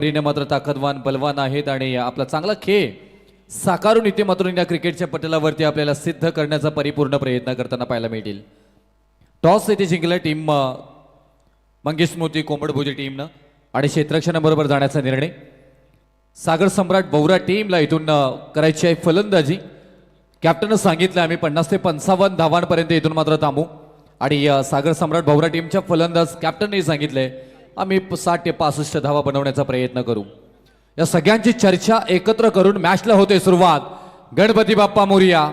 रीने मात्र ताकदवान बलवान आहेत आणि आपला चांगला खेळ साकारून इथे मात्र या क्रिकेटच्या पटलावरती आपल्याला सिद्ध करण्याचा परिपूर्ण प्रयत्न करताना पाहायला मिळतील. टॉस येथे जिंकला टीम मंगेश मोती कोंबडभुजी टीमनं आणि क्षेत्ररक्षणाबरोबर जाण्याचा निर्णय. सागर सम्राट बौरा टीमला इथून करायची आहे फलंदाजी. कॅप्टननं सांगितलं आम्ही 50 ते 55 धावांपर्यंत इथून मात्र थांबू आणि सागर सम्राट बौरा टीमच्या फलंदाज कॅप्टनने सांगितलंय आम्ही 60 ते 65 धावा बनवण्याचा प्रयत्न करू. या सगळ्यांची चर्चा एकत्र करून मॅचला होते सुरुवात. गणपती बाप्पा मोरया,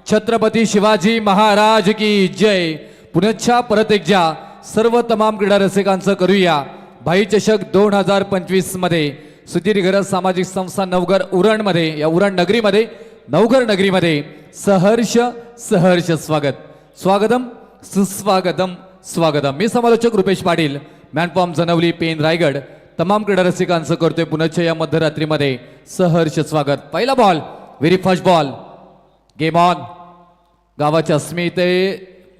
छत्रपती शिवाजी महाराज की जय. पुण्याच्या परत एकदा सर्व तमाम क्रीडा रसिकांचं करूया भाई चषक 2025 मध्ये सुधीर सामाजिक संस्था नवघर उरणमध्ये या उरण नगरीमध्ये नवघर नगरीमध्ये सहर्ष सहर्ष स्वागत. स्वागतम सुस्वागतम स्वागतम. मी समालोचक रुपेश पाटील, मॅनफॉर्म जनवली पेन रायगड. तमाम क्रीडा रसिकांचं करतोय पुण्याच्या या मध्यरात्रीमध्ये सहर्ष स्वागत. पहिला ball, very first ball, game on. गावाच्या अस्मिते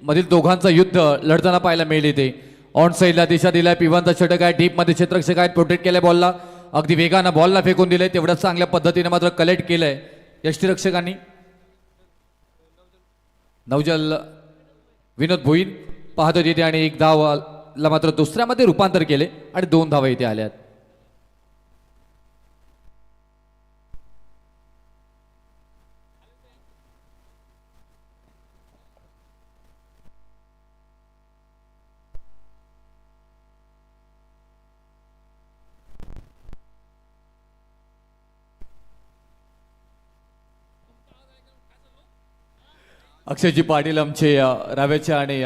मधील दोघांचं युद्ध लढताना पाहायला मिळेल. ते ऑन साईडला दिशा दिलाय, पिवांचा षटक आहे, डीप मध्ये क्षेत्ररक्षक आहेत, प्रोटेक्ट केलंय बॉलला, अगदी वेगानं बॉलला फेकून दिलंय. तेवढ्या चांगल्या पद्धतीने मात्र कलेक्ट केलंय यष्टीरक्षकांनी. नवजल विनोद भोईर पाहतो तिथे आणि एक धावला मात्र दुसऱ्यामध्ये रूपांतर केले आणि 2 धावा इथे आल्यात. अक्षयजी पाटील आमचे रावेचे आणि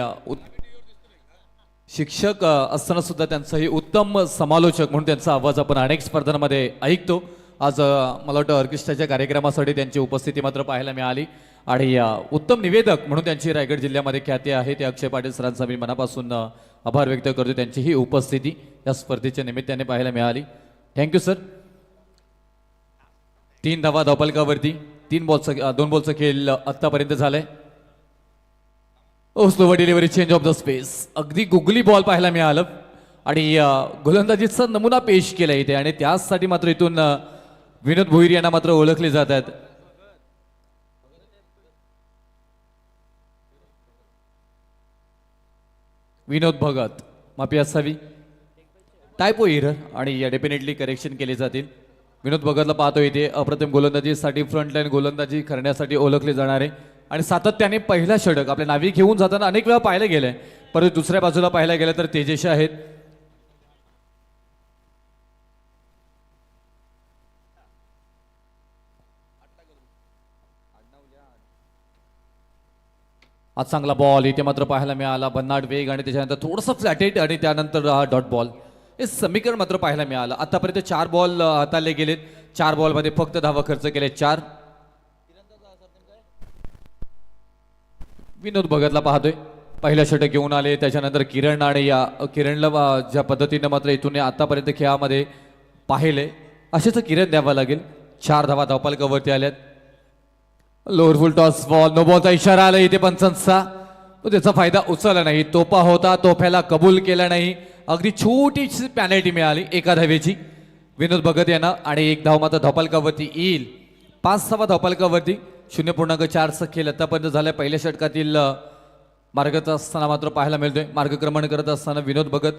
शिक्षक असताना सुद्धा त्यांचाही उत्तम समालोचक म्हणून त्यांचा आवाज आपण अनेक स्पर्धांमध्ये ऐकतो. आज मला वाटतं ऑर्केस्ट्राच्या कार्यक्रमासाठी त्यांची उपस्थिती मात्र पाहायला मिळाली आणि उत्तम निवेदक म्हणून त्यांची रायगड जिल्ह्यामध्ये ख्याती आहे. ते अक्षय पाटील सरांचा मी मनापासून आभार व्यक्त करतो. त्यांची ही उपस्थिती या स्पर्धेच्या निमित्ताने पाहायला मिळाली. Thank you sir. 3 धावा धावफलकावरती. 2 बॉलचा खेळ आत्तापर्यंत झालाय. Slower delivery, change of the space, अगदी गुगली बॉल पाहायला मिळालं आणि गोलंदाजीचा नमुना पेश केला इथे आणि त्यासाठी मात्र इथून विनोद भोईर यांना मात्र ओळखले जात आहेत. विनोद भगत माफी असावी, टायपो एरर आणि डेफिनेटली करेक्शन केले जातील. विनोद भगतला पाहतो इथे अप्रतिम गोलंदाजीसाठी फ्रंटलाईन गोलंदाजी करण्यासाठी ओळखले जाणारे आणि सातत्याने पहिला षटक आपल्या नावी घेऊन जाताना अनेक वेळा पाहिलं गेलंय. परंतु दुसऱ्या बाजूला पाहायला गेलं तर तेजस्वी आहेत. आज चांगला बॉल इथे मात्र पाहायला मिळाला. भन्नाट वेग आणि त्याच्यानंतर थोडंसं फ्लॅटेट आणि त्यानंतर हा डॉट बॉल. हे समीकरण मात्र पाहायला मिळालं. आतापर्यंत 4 बॉल हाताळले गेलेत. 4 बॉलमध्ये फक्त धावा खर्च केले 4. विनोद भगतला पाहतोय, पहिला षटक घेऊन आले. त्याच्यानंतर किरण आणि या किरणला ज्या पद्धतीने मात्र इथून आतापर्यंत खेळामध्ये पाहिले असेच किरण द्यावा लागेल. 4 धावा धावफलकावरती आल्यात. Lower full toss ball, no बॉलचा इशारा आला इथे पंचांचा. तो त्याचा फायदा उचलला नाही. तोफा होता, तोफ्याला कबूल केला नाही. अगदी छोटीशी पॅनल्टी मिळाली 1 धावेची विनोद भगत यांना आणि 1 धाव मात्र धावफलकावरती येईल. 5 धावा धावफलकावरती. 0.4 खेळ आतापर्यंत झालाय. पहिल्या षटकातील मार्गात असताना मात्र पाहायला मिळतोय. मार्गक्रमण करत असताना विनोद भगत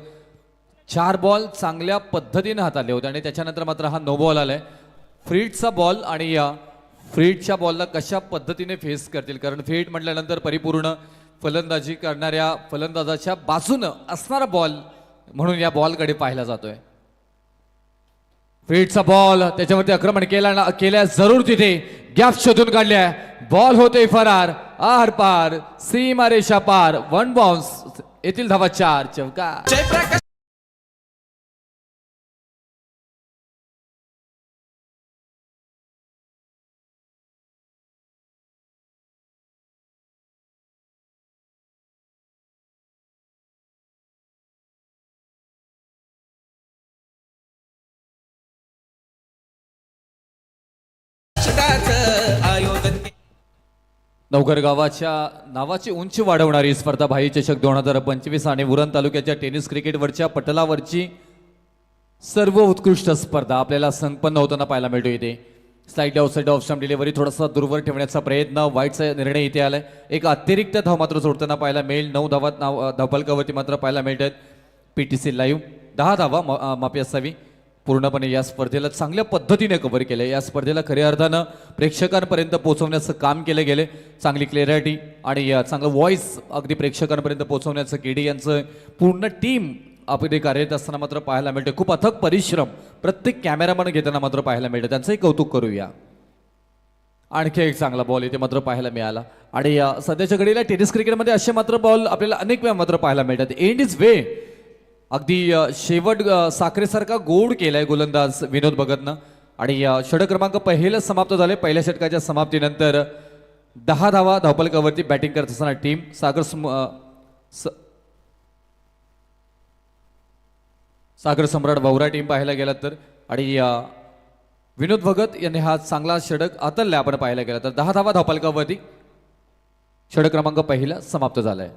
4 बॉल चांगल्या पद्धतीने हाताळले होते आणि त्याच्यानंतर मात्र हा नो बॉल आलाय. फ्रीडचा बॉल आणि या फ्रीडच्या बॉलला कशा पद्धतीने फेस करतील, कारण फ्रीड म्हटल्यानंतर परिपूर्ण फलंदाजी करणाऱ्या फलंदाजाच्या बाजूनं असणारा बॉल म्हणून या बॉलकडे पाहिला जातोय. फ्रीडचा बॉल, त्याच्यावरती आक्रमण केल्या जरूर तिथे गॅप शोधून काढल्या. बॉल होते फरार, आर पार, सीमा रेषा पार, 1 बाउन्स. येथील धावा 4. चौकार. नवघर गावाच्या नावाची उंची वाढवणारी स्पर्धा भाई चषक 2025 आणि उरण तालुक्याच्या टेनिस क्रिकेटवरच्या पटलावरची सर्व उत्कृष्ट स्पर्धा आपल्याला संपन्न होताना पाहायला मिळतो इथे. Slide outside off stump delivery थोडासा दूरवर ठेवण्याचा प्रयत्न, वाईटचा निर्णय इथे आलाय. एक अतिरिक्त धाव मात्र सोडताना पाहायला मिळेल. 9 धावा धावफलकावरती मात्र पाहायला मिळतात. PTC लाईव्ह 10 धावा माफी असावी. पूर्णपणे या स्पर्धेला चांगल्या पद्धतीने कव्हर केलं. या स्पर्धेला खऱ्या अर्थानं प्रेक्षकांपर्यंत पोहोचवण्याचं काम केलं गेले. चांगली क्लॅरिटी आणि चांगलं व्हॉइस अगदी प्रेक्षकांपर्यंत पोहोचवण्याचं KD यांचं पूर्ण टीम आपले कार्यरत असताना मात्र पाहायला मिळते. खूप अथक परिश्रम प्रत्येक कॅमेरामॅन घेताना मात्र पाहायला मिळतं. त्यांचंही कौतुक करूया. आणखी एक चांगला बॉल इथे मात्र पाहायला मिळाला. आणि सध्याच्या घडीला टेनिस क्रिकेटमध्ये असे मात्र बॉल आपल्याला अनेक वेळा मात्र पाहायला मिळतात. एंड इज वे अगदी शेवट साखरेसारखा गोड केलाय गोलंदाज विनोद भगतनं. आणि षटक क्रमांक पहिलं समाप्त झाले. पहिल्या षटकाच्या समाप्तीनंतर 10 धावा धावफलकावरती बॅटिंग करत असताना टीम सागर सम्राट वौरा टीम पाहायला गेला तर. आणि विनोद भगत यांनी हा चांगला षटक हाताळला आपण पाहायला गेला तर. 10 धावा धावफलकावरती षटक क्रमांक पहिला समाप्त झालाय.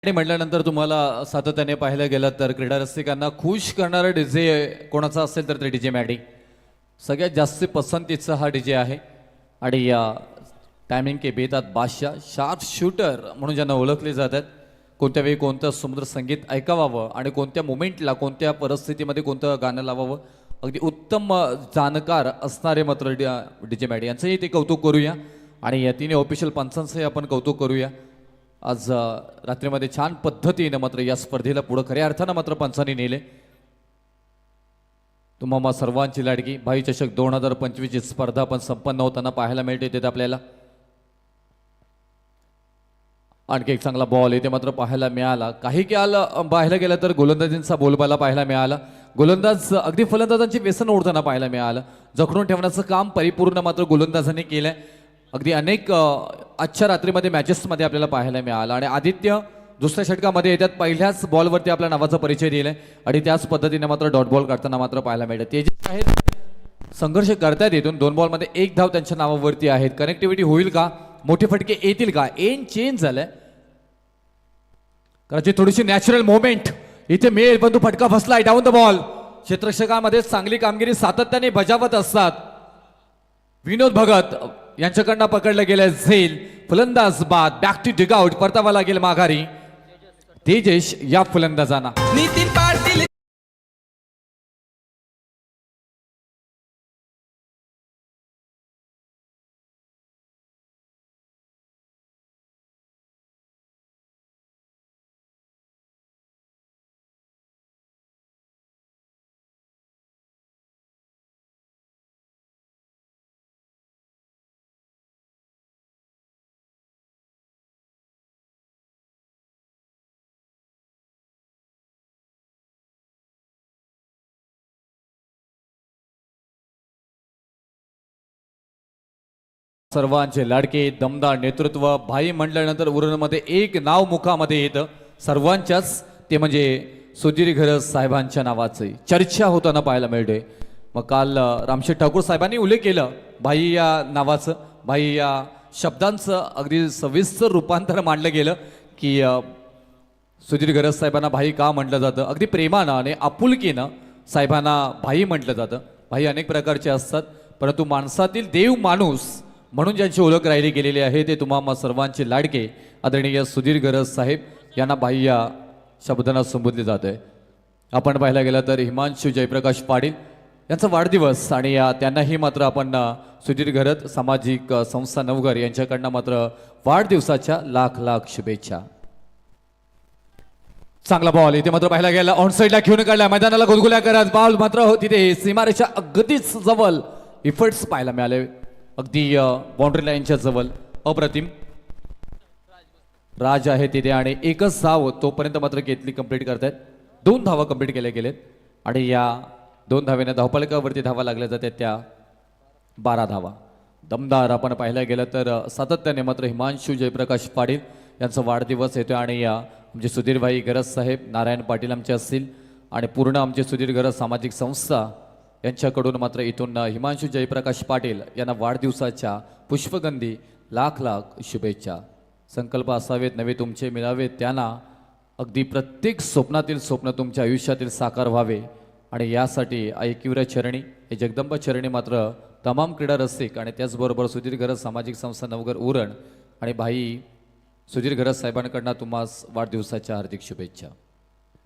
आणि म्हटल्यानंतर तुम्हाला सातत्याने पाहायला गेलं तर क्रीडा रसिकांना खुश करणारा डीजे कोणाचा असेल तर ते डीजे मॅडी. सगळ्यात जास्त पसंतीचा हा डीजे आहे. आणि टायमिंग के बेतात बादशाह, शार्प शूटर म्हणून ज्यांना ओळखले जातात. कोणत्या वेळी कोणतं सुंदर संगीत ऐकावावं आणि कोणत्या मोमेंटला कोणत्या परिस्थितीमध्ये कोणतं गाणं लावावं अगदी उत्तम जाणकार असणारे मात्र डीजे मॅडी यांचंही ते कौतुक करूया. आणि या तिन्ही ऑफिशियल पंचांचंही आपण कौतुक करूया. आज रात्रीमध्ये छान पद्धतीनं मात्र या स्पर्धेला पुढं खऱ्या अर्थानं मात्र पंचांनी नेले. तुम्हा सर्वांची लाडकी भाई चषक 2025 ची स्पर्धा पण संपन्न होताना पाहायला मिळते तिथे आपल्याला. आणखी एक चांगला बॉल इथे मात्र पाहायला मिळाला. काही काल पाहायला गेलं तर गोलंदाजींचा बोलबाला पाहायला मिळाला. गोलंदाज अगदी फलंदाजांची व्यसन ओढताना पाहायला मिळालं. जखडून ठेवण्याचं काम परिपूर्ण मात्र गोलंदाजांनी केलंय. अगदी अनेक आजच्या रात्रीमध्ये मॅचेसमध्ये आपल्याला पाहायला मिळालं. आणि आदित्य दुसऱ्या षटकामध्ये येतात. पहिल्याच बॉलवरती आपल्या नावाचा परिचय दिलाय. आणि त्याच पद्धतीने मात्र डॉट बॉल काढताना मात्र पाहायला मिळतं. तेजस आहेत संघर्ष करतायत. इथून 2 बॉलमध्ये 1 धाव त्यांच्या नावावरती आहेत. कनेक्टिव्हिटी होईल का? मोठे फटके येतील का? एंड चेंज झालाय. कदाचित थोडीशी नॅचरल मोमेंट इथे मिळेल पण तो फटका फसलाय. Down the ball. क्षेत्ररक्षकामध्ये चांगली कामगिरी सातत्याने बजावत असतात विनोद भगत यांच्याकडनं पकडलं गेलं झेल. फलंदाज बाद. Back to dig out. परतावा लागेल माघारी तेजेश या फलंदाजांना. नितीन पाटील सर्वांचे लाडके दमदार नेतृत्व. भाई म्हटल्यानंतर उरणमध्ये एक नाव मुखामध्ये येतं सर्वांच्याच. ते म्हणजे सुधीर घरत साहेबांच्या नावाचे चर्चा होताना पाहायला मिळते. मग काल रामशेठ ठाकूर साहेबांनी उल्लेख केलं भाई या नावाचं. भाई या शब्दांचं अगदी सविस्तर रूपांतर मांडलं गेलं की सुधीर घरत साहेबांना भाई का म्हटलं जातं. अगदी प्रेमानं आणि आपुलकीनं साहेबांना भाई म्हटलं जातं. भाई अनेक प्रकारचे असतात परंतु माणसातील देव माणूस म्हणून ज्यांची ओळख राहिली गेलेली आहे ते तुम्हा सर्वांचे लाडके आदरणीय सुधीर घरत साहेब यांना भाई या शब्दांना संबोधले जात आहे. आपण पाहायला गेलं तर हिमांशू जयप्रकाश पाटील यांचा वाढदिवस आणि त्यांनाही मात्र आपण सुधीर घरत सामाजिक संस्था नवघर यांच्याकडनं मात्र वाढदिवसाच्या लाख लाख शुभेच्छा. चांगला बॉल इथे मात्र पाहायला गेला. ऑन साईडला घेऊन काढला. मैदानाला गुदगुल्या करत बॉल मात्र तिथे सीमारेषा अगदीच जवळ इफर्ट्स पाहायला मिळाले. अगदी बाउंड्री लाईनच्या जवळ अप्रतिम. राज आहे तिथे आणि एकच धाव तोपर्यंत मात्र घेतली कंप्लीट करतायत. 2 धावा कंप्लीट केल्या गेलेत आणि या 2 धावेने धावफलकावरती धावा लागल्या जातात त्या 12 धावा. दमदार आपण पाहायला गेलं तर सातत्याने मात्र हिमांशू जयप्रकाश पाटील यांचा वाढदिवस येतो आणि आमचे सुधीरभाई गरज साहेब नारायण पाटील आमचे असतील आणि पूर्ण आमचे सुधीर गरज सामाजिक संस्था यांच्याकडून मात्र इथून हिमांशू जयप्रकाश पाटील यांना वाढदिवसाच्या पुष्पगंधी लाख लाख शुभेच्छा. संकल्प असावेत नवे तुमचे मिळावेत त्यांना अगदी प्रत्येक स्वप्नातील स्वप्न तुमच्या आयुष्यातील साकार व्हावे आणि यासाठी ऐकिवऱ्या चरणी हे जगदंबा चरणी मात्र तमाम क्रीडा रसिक आणि त्याचबरोबर सुधीर गरज सामाजिक संस्था नवगर उरण आणि भाई सुधीर गरज साहेबांकडनं तुम्हास वाढदिवसाच्या हार्दिक शुभेच्छा.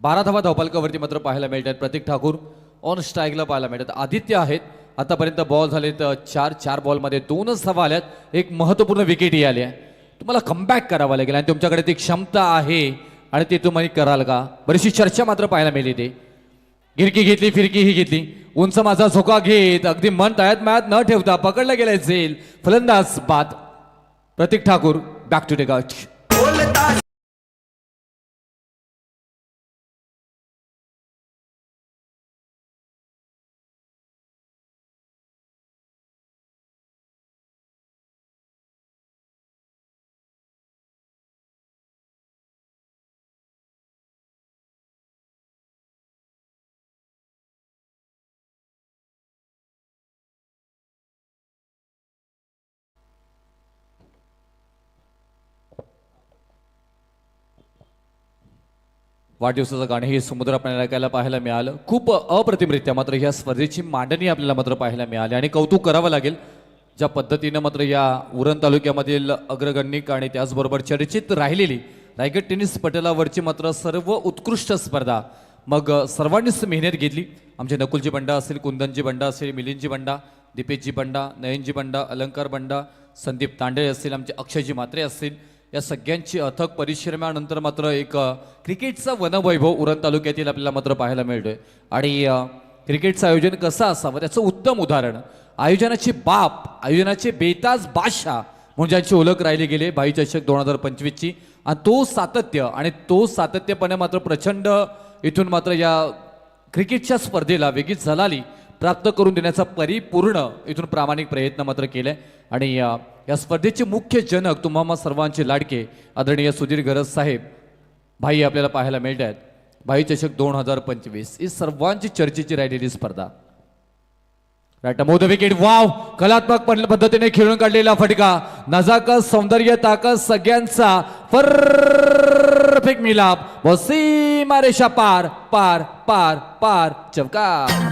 12 धावा धावपालकावरती मात्र पाहायला मिळतात. प्रतीक ठाकूर ऑन स्ट्राईकला पाहायला मिळतात. आदित्य आहेत आतापर्यंत बॉल झालेत 4 बॉलमध्ये 2च धावा आल्यात. एक महत्त्वपूर्ण विकेटही आली आहे. तुम्हाला कमबॅक करावा लागेल आणि तुमच्याकडे ती क्षमता आहे आणि ते तुम्ही कराल का. बरीचशी चर्चा मात्र पाहायला मिळली. ते गिरकी घेतली फिरकीही घेतली उंच माझा झोका घेत अगदी मन तळ्यात मळ्यात न ठेवता पकडलं गेलं झेल फलंदाज बाद. Prateek Thakur back to take out. वाढदिवसाचं गाणं हे समुद्र आपल्याला ऐकायला पाहायला मिळालं. खूप अप्रतिमरित्या मात्र ह्या स्पर्धेची मांडणी आपल्याला मात्र पाहायला मिळाली आणि कौतुक करावं लागेल ज्या पद्धतीनं मात्र या उरण तालुक्यामधील अग्रगण्यक आणि त्याचबरोबर चर्चित राहिलेली रायगड टेनिस पटलावरची मात्र सर्व उत्कृष्ट स्पर्धा मग सर्वांनीच मेहनत घेतली. आमचे नकुलजी बंडा असेल, कुंदनजी बंडा असेल, मिलिंदजी बंडा, दीपेशजी बंडा, नयनजी बंडा, अलंकार बंडा, संदीप तांडे असतील, आमचे अक्षयजी म्हात्रे असतील, या सगळ्यांची अथक परिश्रमानंतर मात्र एक क्रिकेटचा वनवैभव उरण तालुक्यातील आपल्याला मात्र पाहायला मिळतोय. आणि क्रिकेटचं आयोजन कसं असावं त्याचं उत्तम उदाहरण आयोजनाची बाप, आयोजनाचे बेताज बादशाह म्हणून ज्यांची ओळख राहिली गेली भाई चषक 2025ची आणि तो सातत्यपणे मात्र प्रचंड इथून मात्र या क्रिकेटच्या स्पर्धेला वेगळीच झलाली प्राप्त करून देण्याचा परिपूर्ण इथून प्रामाणिक प्रयत्न मात्र केलाय. आणि या स्पर्धेचे मुख्य जनक तुम्हा सर्वांचे लाडके आदरणीय सुधीर गरज साहेब भाई आपल्याला पाहायला मिळत आहेत. भाई चषक 2025 ही सर्वांची चर्चेची राहिलेली स्पर्धा. राईट मोद विकेट. वाव, कलात्मक पद्धतीने खेळून काढलेला फटका, नजाकत, सौंदर्य, ताकद सगळ्यांचा परफेक्ट मिलाप व सीमा रेषा पार पार पार पार चौका.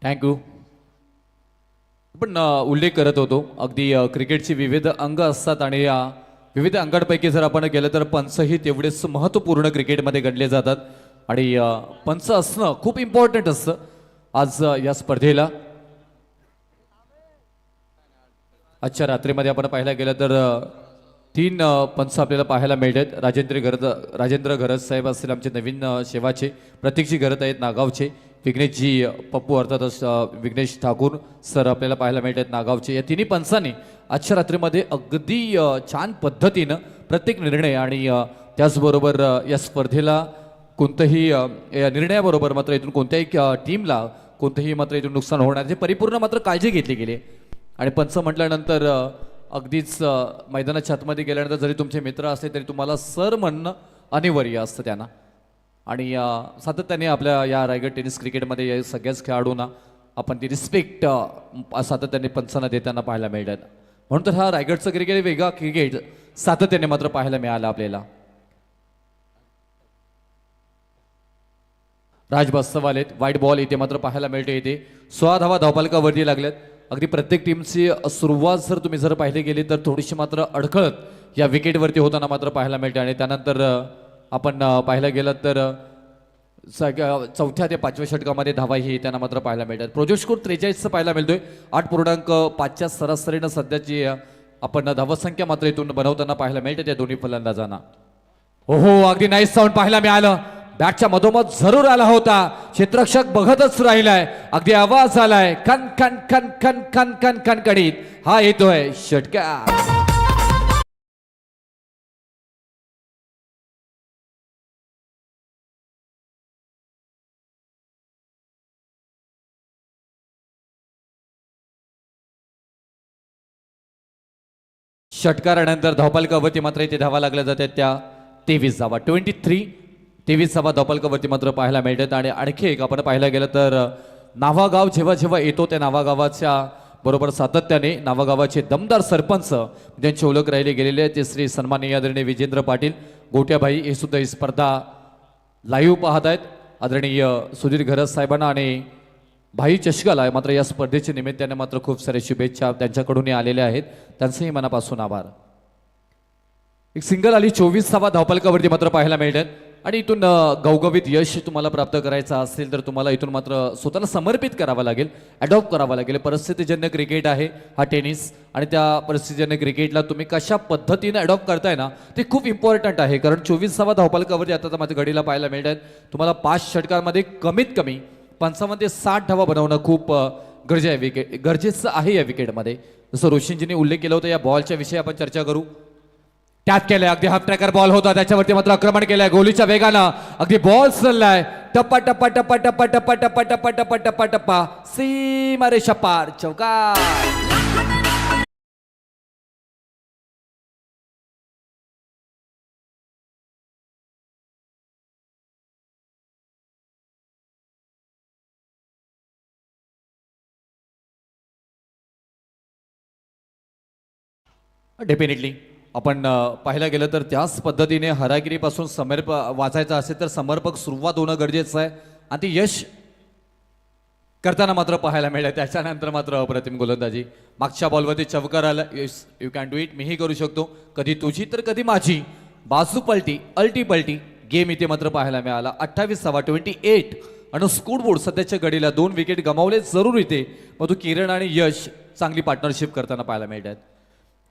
थँक्यू. पण उल्लेख करत होतो अगदी क्रिकेटची विविध अंग असतात आणि या विविध अंगांपैकी जर आपण गेलं तर पंचही तेवढेच महत्त्वपूर्ण क्रिकेटमध्ये गणले जातात आणि पंच असणं खूप इम्पॉर्टंट असतं. आज या स्पर्धेला आजच्या रात्रीमध्ये आपण पाहायला गेलं तर 3 पंच आपल्याला पाहायला मिळतात. राजेंद्र गरज साहेब असतील आमचे नवीन सेवाचे, प्रतीकजी गरज आहेत नागावचे, विघ्नेशजी पप्पू अर्थातच विघ्नेश ठाकूर सर आपल्याला पाहायला मिळतात नागावचे. या तिन्ही पंचांनी आजच्या रात्रीमध्ये अगदी छान पद्धतीनं प्रत्येक निर्णय आणि त्याचबरोबर या स्पर्धेला कोणतंही या निर्णयाबरोबर मात्र इथून कोणत्याही टीमला कोणतंही मात्र इथून नुकसान होणार याची परिपूर्ण मात्र काळजी घेतली गेली. आणि पंच म्हटल्यानंतर अगदीच मैदानाच्या आतमध्ये गेल्यानंतर जरी तुमचे मित्र असले तरी तुम्हाला सर म्हणणं अनिवार्य असतं त्यांना. आणि सातत्याने आपल्या या रायगड टेनिस क्रिकेटमध्ये या सगळ्याच खेळाडूंना आपण ती रिस्पेक्ट सातत्याने पंचांना देताना पाहायला मिळतात. म्हणून तर हा रायगडचं क्रिकेट वेगळा क्रिकेट सातत्याने मात्र पाहायला मिळालं आपल्याला. राज बस्तव आलेत. व्हाईट बॉल इथे मात्र पाहायला मिळते. इथे 16 धावा धावपालकावरती लागल्यात. अगदी प्रत्येक टीमची सुरुवात जर पाहिली गेली तर थोडीशी मात्र अडखळत या विकेटवरती होताना मात्र पाहायला मिळते. आणि त्यानंतर आपण पाहायला गेलं तर चौथ्या ते पाचव्या षटकामध्ये धावा ही त्यांना मात्र पाहायला मिळतात. प्रोजेक्ट स्कोर 43चा पाहायला मिळतोय. 8.5च्या सरासरीनं सध्याची आपण धावसंख्या मात्र इथून बनवताना पाहायला मिळते त्या दोन्ही फलंदाजांना. हो अगदी नाईस साऊंड पाहायला मिळालं. बॅटच्या मधोमध जरूर आला होता. क्षेत्ररक्षक बघतच राहिलाय. अगदी आवाज आलाय कन कन कन कन कन कन कन कडीत. हा येतोय षटकार. षटकारानंतर धावपालकावरती मात्र इथे धावा लागल्या जातात त्या 23 धावा. 23 धावा धावपालकावरती मात्र पाहायला मिळतात. आणि आणखी एक आपण पाहायला गेलं तर नावागाव जेव्हा जेव्हा येतो त्या नावागावाच्या बरोबर सातत्याने नावागावाचे दमदार सरपंच ज्यांची ओळख राहिली गेलेली आहे ते श्री सन्माननीय आदरणीय विजेंद्र पाटील गोट्याबाई हे सुद्धा ही स्पर्धा लाईव्ह पाहत आहेत. आदरणीय सुधीर घरस साहेबांना आणि भाई चषकाला मात्र या स्पर्धेच्या निमित्ताने मात्र खूप सारे शुभेच्छा त्यांच्याकडून आलेल्या आहेत. त्यांचंही मनापासून आभार. एक सिंगल आली 24 धावा धावपालकावरती मात्र पाहायला मिळतात. आणि इथून गवगवीत यश तुम्हाला प्राप्त करायचं असेल तर तुम्हाला इथून मात्र स्वतःला समर्पित करावं लागेल. अडॉप्ट करावं लागेल. परिस्थितीजन्य क्रिकेट आहे हा टेनिस. आणि त्या परिस्थितीजन्य क्रिकेटला तुम्ही कशा पद्धतीने अडॉप्ट करताय ना ते खूप इम्पॉर्टंट आहे. कारण 24 धावा धावपालकावरती आता माझ्या घडीला पाहायला मिळतात. तुम्हाला 5 षटकांमध्ये कमीत कमी 55 ते 60 धावा बनवणं खूप गरजेचं आहे या विकेटमध्ये. जसं रोशनजींनी उल्लेख केला होता या बॉलच्या विषयी आपण चर्चा करू. टॅप केलंय अगदी हाफ ट्रॅकर बॉल होता त्याच्यावरती मात्र आक्रमण केलंय गोलीच्या वेगानं. अगदी बॉल चाललाय टप्पा टप्पा टप्पा टप्पा टप्पा टप्पा टप्पा टप्पा टप्पा टप्पा सीमा रेषा पार चौकार. डेफिनेटली आपण पाहायला गेलं तर त्याच पद्धतीने हरागिरीपासून वाचायचं असेल तर समर्पक सुरुवात होणं गरजेचं आहे. आणि ती यश करताना मात्र पाहायला मिळेल. त्याच्यानंतर मात्र अप्रतिम गोलंदाजी. मागच्या बॉलवरती चौकार आला. You can do it. मीही करू शकतो. कधी तुझी तर कधी माझी. बाजू पलटी अल्टी पलटी गेम इथे मात्र पाहायला मिळाला. 28 धावा 28. आणि स्कूडवूड सध्याच्या घडीला 2 विकेट गमावले जरूर इथे. मग तो किरण आणि यश चांगली पार्टनरशिप करताना पाहायला मिळतात.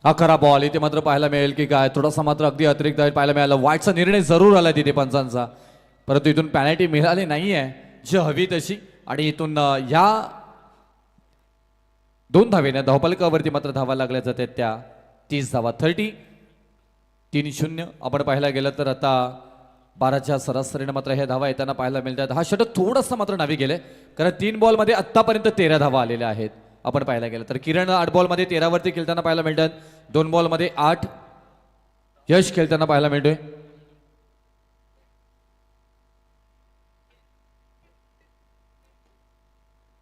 हा खरा बॉल इथे मात्र पाहायला मिळेल की काय थोडासा मात्र अगदी अतिरिक्त पाहायला मिळाला. वाईटचा निर्णय जरूर आला तिथे पंचांचा. परंतु इथून पॅनल्टी मिळाली नाही आहे जी हवी तशी. आणि इथून या 2 धावेने धावपालकावरती मात्र धावा लागल्या जातात त्या 30 धावा. 3-0 आपण पाहायला गेलं तर आता 12च्या सरासरीने मात्र ह्या धावा येताना पाहायला मिळतात. हा षटक थोडंसं मात्र नावी गेलंय कारण 3 बॉलमध्ये आत्तापर्यंत 13 धावा आलेल्या आहेत. आपण पाहायला गेलं तर किरण 8 बॉलमध्ये 13 वरती खेळताना पाहायला मिळतात. 2 बॉलमध्ये 8 यश खेळताना पाहायला मिळतोय.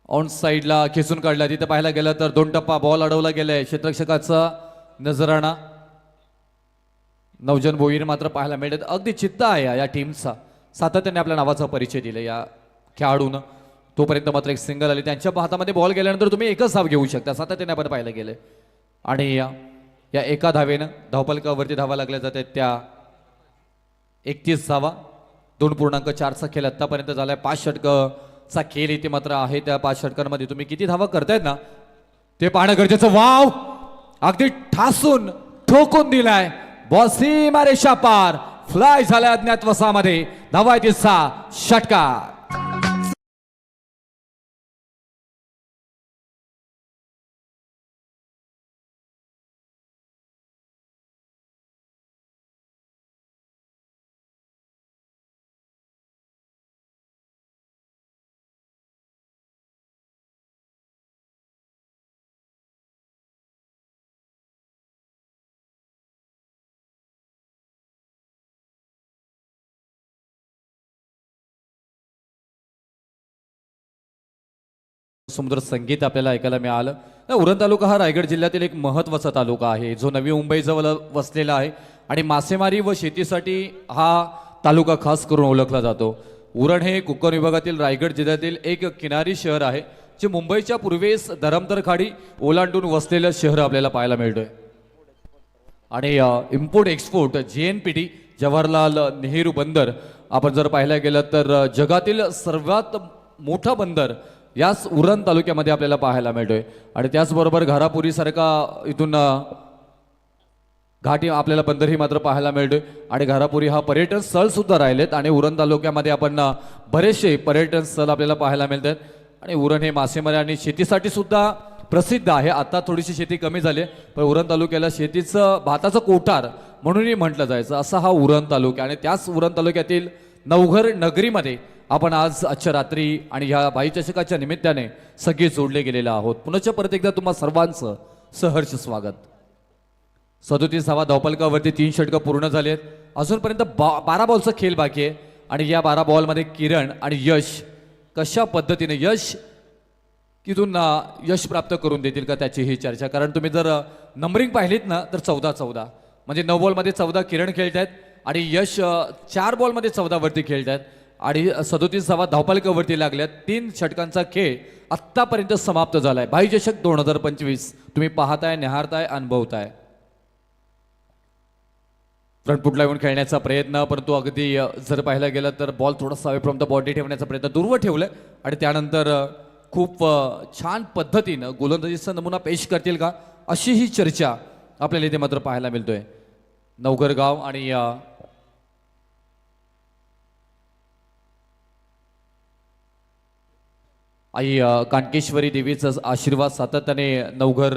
ऑन साईडला खेचून काढला तिथे पाहायला गेलं तर 2 टप्पा बॉल अडवला गेलाय. क्षेत्ररक्षकाचा नजराणा नवजन भोईर मात्र पाहायला मिळतात. अगदी चित्त आहे या टीमचा. सातत्याने आपल्या नावाचा परिचय दिला या खेळाडून. तोपर्यंत मात्र एक सिंगल आली. त्यांच्या हातामध्ये बॉल गेल्यानंतर तुम्ही एकच धाव घेऊ शकता. सातत्याने आपण पाहायला गेले. आणि या एका धावेनं धावपालकावरती धावा लागल्या जातात त्या 31 धावा. 2.4चा खेळ आतापर्यंत झालाय. 5 षटकाचा खेळ इथे मात्र आहे. त्या 5 षटकांमध्ये तुम्ही किती धावा करतायत ना ते पाहणं गरजेचं. वाव अगदी ठासून ठोकून दिलाय. बॉल सीमा रेषा पार फ्लाय झालाय अज्ञात वसामध्ये. धावा 6 षटकार. सुंदर संगीत आपल्याला ऐकायला मिळालं. उरण तालुका हा रायगड जिल्ह्यातील एक महत्त्वाचा तालुका आहे जो नवी मुंबईजवळ वसलेला आहे. आणि मासेमारी व शेतीसाठी हा तालुका खास करून ओळखला जातो. उरण हे कोकण विभागातील रायगड जिल्ह्यातील एक किनारी शहर आहे जे मुंबईच्या पूर्वेस धरमतर खाडी ओलांडून वसलेलं शहर आपल्याला पाहायला मिळतोय. आणि import export JNPT Jawaharlal Nehru बंदर आपण जर पाहायला गेलं तर जगातील सर्वात मोठा बंदर याच उरण तालुक्यामध्ये आपल्याला पाहायला मिळतोय. आणि त्याचबरोबर घारापुरीसारखा इथून घाटी आपल्याला बंदरही मात्र पाहायला मिळतोय. आणि घारापुरी हा पर्यटन स्थळ सुद्धा राहिलेत आणि उरण तालुक्यामध्ये आपण बरेचसे पर्यटन स्थळ आपल्याला पाहायला मिळतात. आणि उरण हे मासेमारी आणि शेतीसाठी सुद्धा प्रसिद्ध आहे. आता थोडीशी शेती कमी झाली पण उरण तालुक्याला शेतीचं भाताचं कोठार म्हणूनही म्हटलं जायचं असा हा उरण तालुका. आणि त्याच उरण तालुक्यातील नवघर नगरीमध्ये आपण आज आजच्या रात्री आणि ह्या बाईचषकाच्या निमित्ताने सगळे जोडले गेलेले आहोत. पुनश्च परत एकदा तुम्हा सर्वांचं सहर्ष स्वागत. 37वा धावपलकावरती 3 षटकं पूर्ण झाली आहेत. अजूनपर्यंत 12 बॉलचा खेळ बाकी आहे. आणि या 12 बॉलमध्ये किरण आणि यश कशा पद्धतीने तिथून यश प्राप्त करून देतील का त्याची ही चर्चा. कारण तुम्ही जर नंबरिंग पाहिलीत ना तर 14-14 म्हणजे 9 बॉलमध्ये 14 किरण खेळत आहेत आणि यश 4 बॉलमध्ये 14 वरती खेळत आहेत. आणि 37वा धावपलकावरती लागल्यात. 3 षटकांचा खेळ आत्तापर्यंत समाप्त झालाय. बाईचषक 2025 तुम्ही पाहताय, निहारताय, अनुभवताय. फ्रंट फुटला येऊन खेळण्याचा प्रयत्न परंतु अगदी जर पाहायला गेलं तर बॉल थोडासा अवे फ्रॉम द बॉडी ठेवण्याचा प्रयत्न दूरवर ठेवलाय. आणि त्यानंतर खूप छान पद्धतीनं गोलंदाजीचा नमुना पेश करतील का अशी ही चर्चा आपल्याला इथे मात्र पाहायला मिळतोय. नवघरगाव आणि आई कानकेश्वरी देवीचा आशीर्वाद सातत्याने नवघर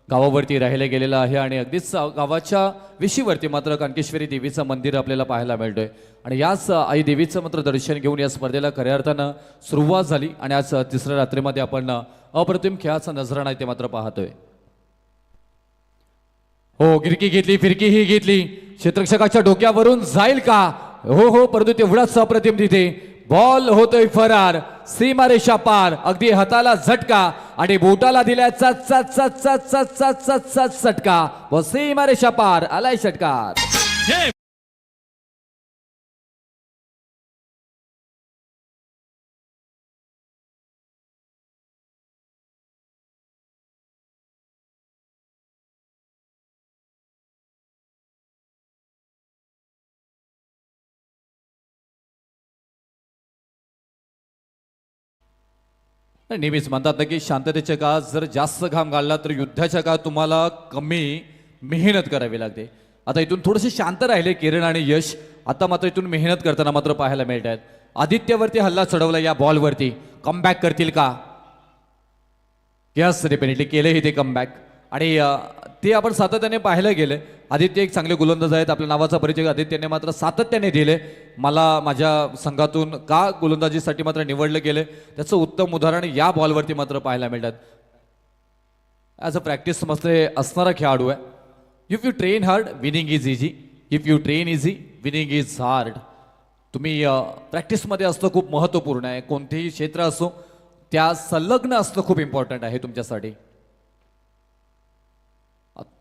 गावावरती राहिला गेलेला आहे. आणि अगदीच गावाच्या विशीवरती मात्र कानकेश्वरी देवीचं मंदिर आपल्याला पाहायला मिळतोय. आणि याच आई देवीचं मात्र दर्शन घेऊन या स्पर्धेला खऱ्या अर्थानं सुरुवात झाली. आणि आज तिसऱ्या रात्रीमध्ये आपण अप्रतिम खेळाचा नजराणा इथे मात्र पाहतोय. हो, गिरकी घेतली, फिरकी ही घेतली, क्षेत्ररक्षकाच्या डोक्यावरून जाईल का? हो, परंतु तेवढाच अप्रतिम तिथे बॉल होतोय फरार, सीमारेषा पार, अगदी हाताला झटका आणि बोटाला दिलाय चटका व सीमारेषा पार आलाय षटकार. नेहमीच म्हणतात ना की शांततेच्या काळात जर जास्त घाम गाळला तर युद्धाच्या काळात तुम्हाला कमी मेहनत करावी लागते. आता इथून थोडेसे शांत राहिले किरण आणि यश. आता मात्र इथून मेहनत करताना मात्र पाहायला मिळत आहेत. आदित्यवरती हल्ला चढवला, या बॉलवरती कमबॅक करतील का? यस, डेफिनेटली केलेही ते कमबॅक. आणि ते आपण सातत्याने पाहायला गेले. आदित्य एक चांगले गोलंदाज आहेत. आपल्या नावाचा परिचय आदित्यने मात्र सातत्याने दिले. मला माझ्या संघातून का गोलंदाजीसाठी मात्र निवडलं गेले त्याचं उत्तम उदाहरण या बॉलवरती मात्र पाहायला मिळतात. ॲज अ प्रॅक्टिस मस्त असणारा खेळाडू आहे. If you train hard winning is easy, if you train easy winning is hard. तुम्ही प्रॅक्टिसमध्ये असणं खूप महत्त्वपूर्ण आहे. कोणतेही क्षेत्र असो त्या संलग्न असणं खूप इम्पॉर्टंट आहे तुमच्यासाठी.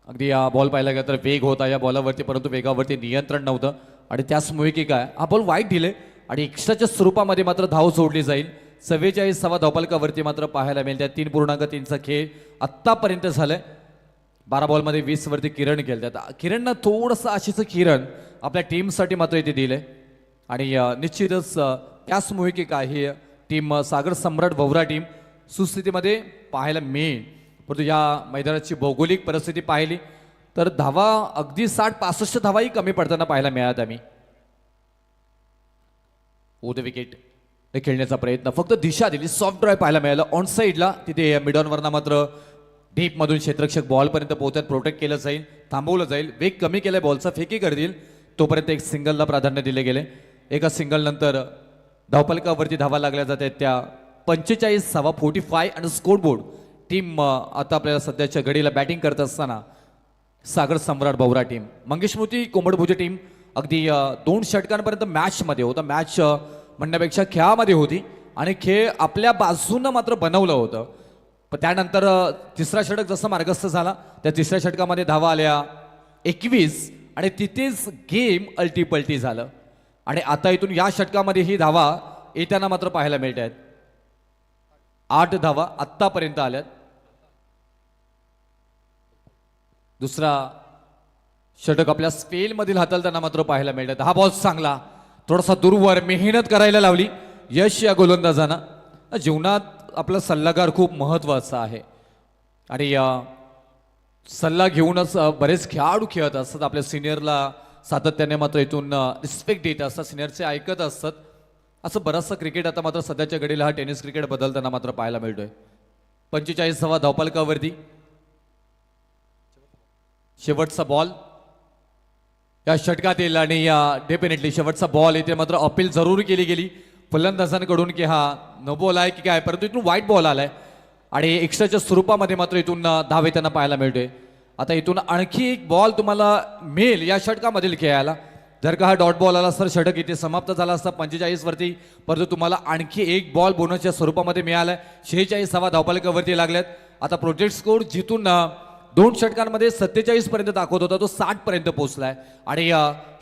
अगदी या बॉल पाहायला गेला तर वेग होता या बॉलावरती परंतु वेगावरती नियंत्रण नव्हतं. आणि त्याचमुळे की काय हा बॉल वाईट दिले आणि एक्स्ट्राच्या स्वरूपामध्ये मात्र धाव सोडली जाईल. 44वा धावपलकावरती मात्र पाहायला मिळतात. 3.3चा खेळ आत्तापर्यंत झालाय. 12 बॉलमध्ये 20 वरती किरण खेळतात. किरणनं थोडंसं आशेचं किरण आपल्या टीमसाठी मात्र इथे दिलंय. आणि निश्चितच त्याचमुळे की काय ही टीम सागर सम्राट भवरा टीम सुस्थितीमध्ये पाहायला मिळेल. परंतु या मैदानाची भौगोलिक परिस्थिती पाहिली तर धावा अगदी 60-65 धावाही कमी पडताना पाहायला मिळात. आम्ही द विकेट हे खेळण्याचा प्रयत्न फक्त दिशा दिली, सॉफ्ट ड्राईव्ह पाहायला मिळालं ऑन साईडला. तिथे मिडॉनवरना मात्र डीपमधून क्षेत्ररक्षक बॉलपर्यंत पोहोचत प्रोटेक्ट केलं जाईल, थांबवलं जाईल. वेग कमी केलाय, बॉलचा फेकी करतील तोपर्यंत एक सिंगलला प्राधान्य दिले गेले. एका सिंगल नंतर धावपलकावरती धावा लागल्या जात आहेत त्या 45वा 45 आणि स्कोरबोर्ड. टीम आता आपल्याला सध्याच्या घडीला बॅटिंग करत असताना सागर सम्राट भवरा टीम, मंगेश मोती कोंबडभुजे टीम अगदी 2 षटकांपर्यंत मॅचमध्ये होता. मॅच म्हणण्यापेक्षा खेळामध्ये होती आणि खेळ आपल्या बाजूनं मात्र बनवलं होतं. पण त्यानंतर तिसरा षटक जसं मार्गस्थ झाला त्या तिसऱ्या षटकामध्ये धावा आल्या 21 आणि तिथेच गेम अल्टीपल्टी झालं. आणि आता इथून या षटकामध्ये ही धावा येताना मात्र पाहायला मिळत आहेत. 8 धावा आत्तापर्यंत आल्यात. दुसरा षटक आपल्या स्पेलमधील हाताळताना मात्र पाहायला मिळतात. हा बॉल चांगला, थोडासा दूरवर मेहनत करायला लावली यश या गोलंदाजांना. जीवनात आपला सल्लागार खूप महत्वाचा आहे आणि सल्ला घेऊनच बरेच खेळाडू खेळत असतात. आपल्या सिनियरला सातत्याने मात्र इथून रिस्पेक्ट देत असतात, सिनियरचे ऐकत असतात. असं बराचसा क्रिकेट आता मात्र सध्याच्या घडीला हा टेनिस क्रिकेट बदलताना मात्र पाहायला मिळतोय. 45वा धावफलकावरती शेवटचा बॉल या षटकात येईल आणि डेफिनेटली शेवटचा बॉल इथे मात्र अपील जरूर केली गेली फलंदाजांकडून की हा न बॉल आहे की काय, परंतु इथून वाईट बॉल आलाय आणि एक्स्ट्राच्या स्वरूपामध्ये मात्र इथून धाव येताना पाहायला मिळतोय. आता इथून आणखी एक बॉल तुम्हाला मिळेल या षटकामधील खेळायला. जर का हा डॉट बॉल आला तर षटक इथे समाप्त झाला असता 45 वरती, परंतु तुम्हाला आणखी एक बॉल बोनसच्या स्वरूपामध्ये मिळालाय. 46वा धावफलकावरती लागल्यात. आता प्रोजेक्ट स्कोर जिथून 2 षटकांमध्ये 47 पर्यंत दाखवत होता तो 60 पर्यंत पोहोचलाय आणि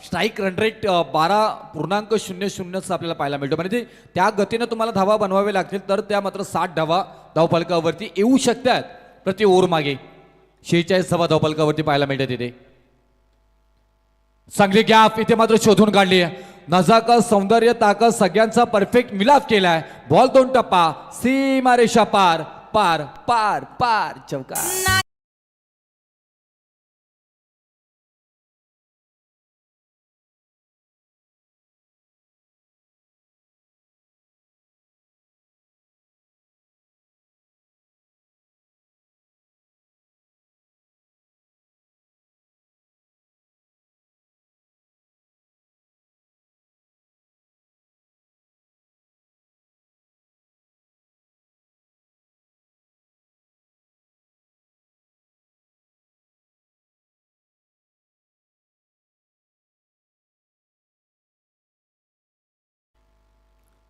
स्ट्राईक रन रेट 12.00 आपल्याला पाहायला मिळतो. म्हणजे त्या गतीनं तुम्हाला धावा बनवावे लागतील तर त्या मात्र 60 धावा धावफलकावरती येऊ शकतात प्रति ओव्हर मागे. 46वा धावफलकावरती पाहायला मिळतात. तिथे चांगली गॅप इथे मात्र शोधून काढली. नजाकत, सौंदर्य, ताकद सगळ्यांचा परफेक्ट मिलाप केलाय. बॉल 2 टप्पा, सीमारेषा पार पार पार पार चौकार.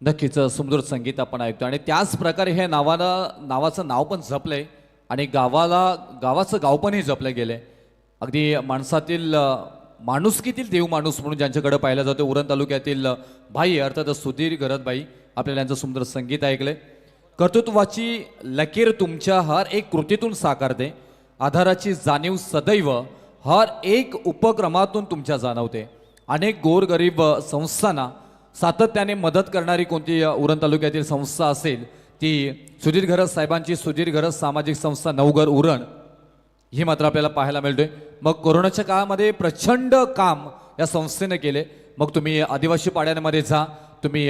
नक्कीच सुमधुर संगीत आपण ऐकतो आणि त्याच प्रकारे हे नावाचं नाव पण जपलंय आणि गावाचं गाव पण हे जपलं गेलंय. अगदी माणसातील माणुसकीतील देव माणूस म्हणून ज्यांच्याकडे पाहिलं जातं उरण तालुक्यातील भाई अर्थात सुधीर गरजबाई आपल्याला यांचं सुंदर संगीत ऐकलंय. कर्तृत्वाची लकीर तुमच्या हर एक कृतीतून साकारते, आधाराची जाणीव सदैव हर एक उपक्रमातून तुमच्या जाणवते. अनेक गोरगरीब संस्थांना सातत्याने मदत करणारी कोणती उरण तालुक्यातील संस्था असेल ती सुधीर घरत साहेबांची सुधीर घरत सामाजिक संस्था नवघर उरण ही मात्र आपल्याला पाहायला मिळतोय. मग कोरोनाच्या काळामध्ये प्रचंड काम या संस्थेने केले. मग तुम्ही आदिवासी पाड्यांमध्ये जा, तुम्ही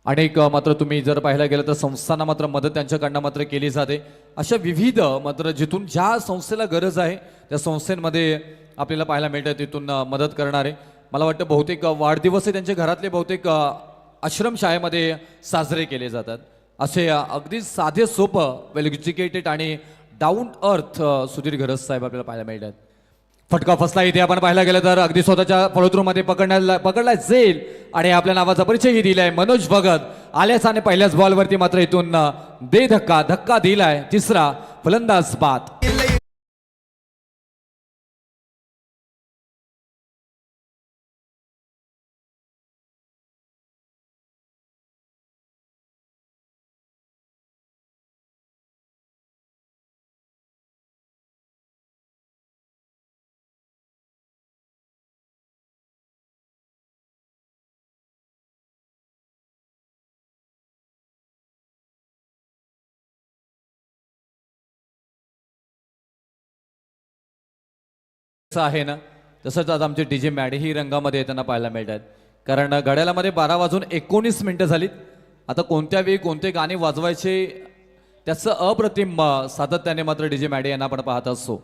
अनेक मात्र तुम्ही जर पाहायला गेलं तर संस्थांना मात्र मदत त्यांच्याकडनं मात्र केली जाते. अशा विविध मात्र जिथून ज्या संस्थेला गरज आहे त्या संस्थेमध्ये आपल्याला पाहायला मिळतं तिथून मदत करणारे. मला वाटतं बहुतेक वाढदिवस त्यांच्या घरातले बहुतेक आश्रमशाळेमध्ये साजरे केले जातात. असे अगदी साधे सोपं वेल एज्युकेटेड आणि डाऊन अर्थ सुधीर घरत साहेब आपल्याला पाहायला मिळतात. फटका फसला इथे आपण पाहायला गेलं तर अगदी स्वतःच्या फॉलोथ्रूमध्ये पकडला जाईल आणि आपल्या नावाचा परिचयही दिलाय. मनोज भगत आल्याच आणि पहिल्याच बॉलवरती मात्र इथून धक्का दिलाय. तिसरा फलंदाज बाद. आहे ना तसंच आज आमचे डीजे मॅडे ही रंगामध्ये येताना पाहायला मिळतात. कारण घड्याळामध्ये 12:19 झालीत. आता कोणत्या वेळी कोणते गाणे वाजवायचे त्याचं अप्रतिम सातत्याने मात्र डीजे मॅडे यांना आपण पाहत असतो.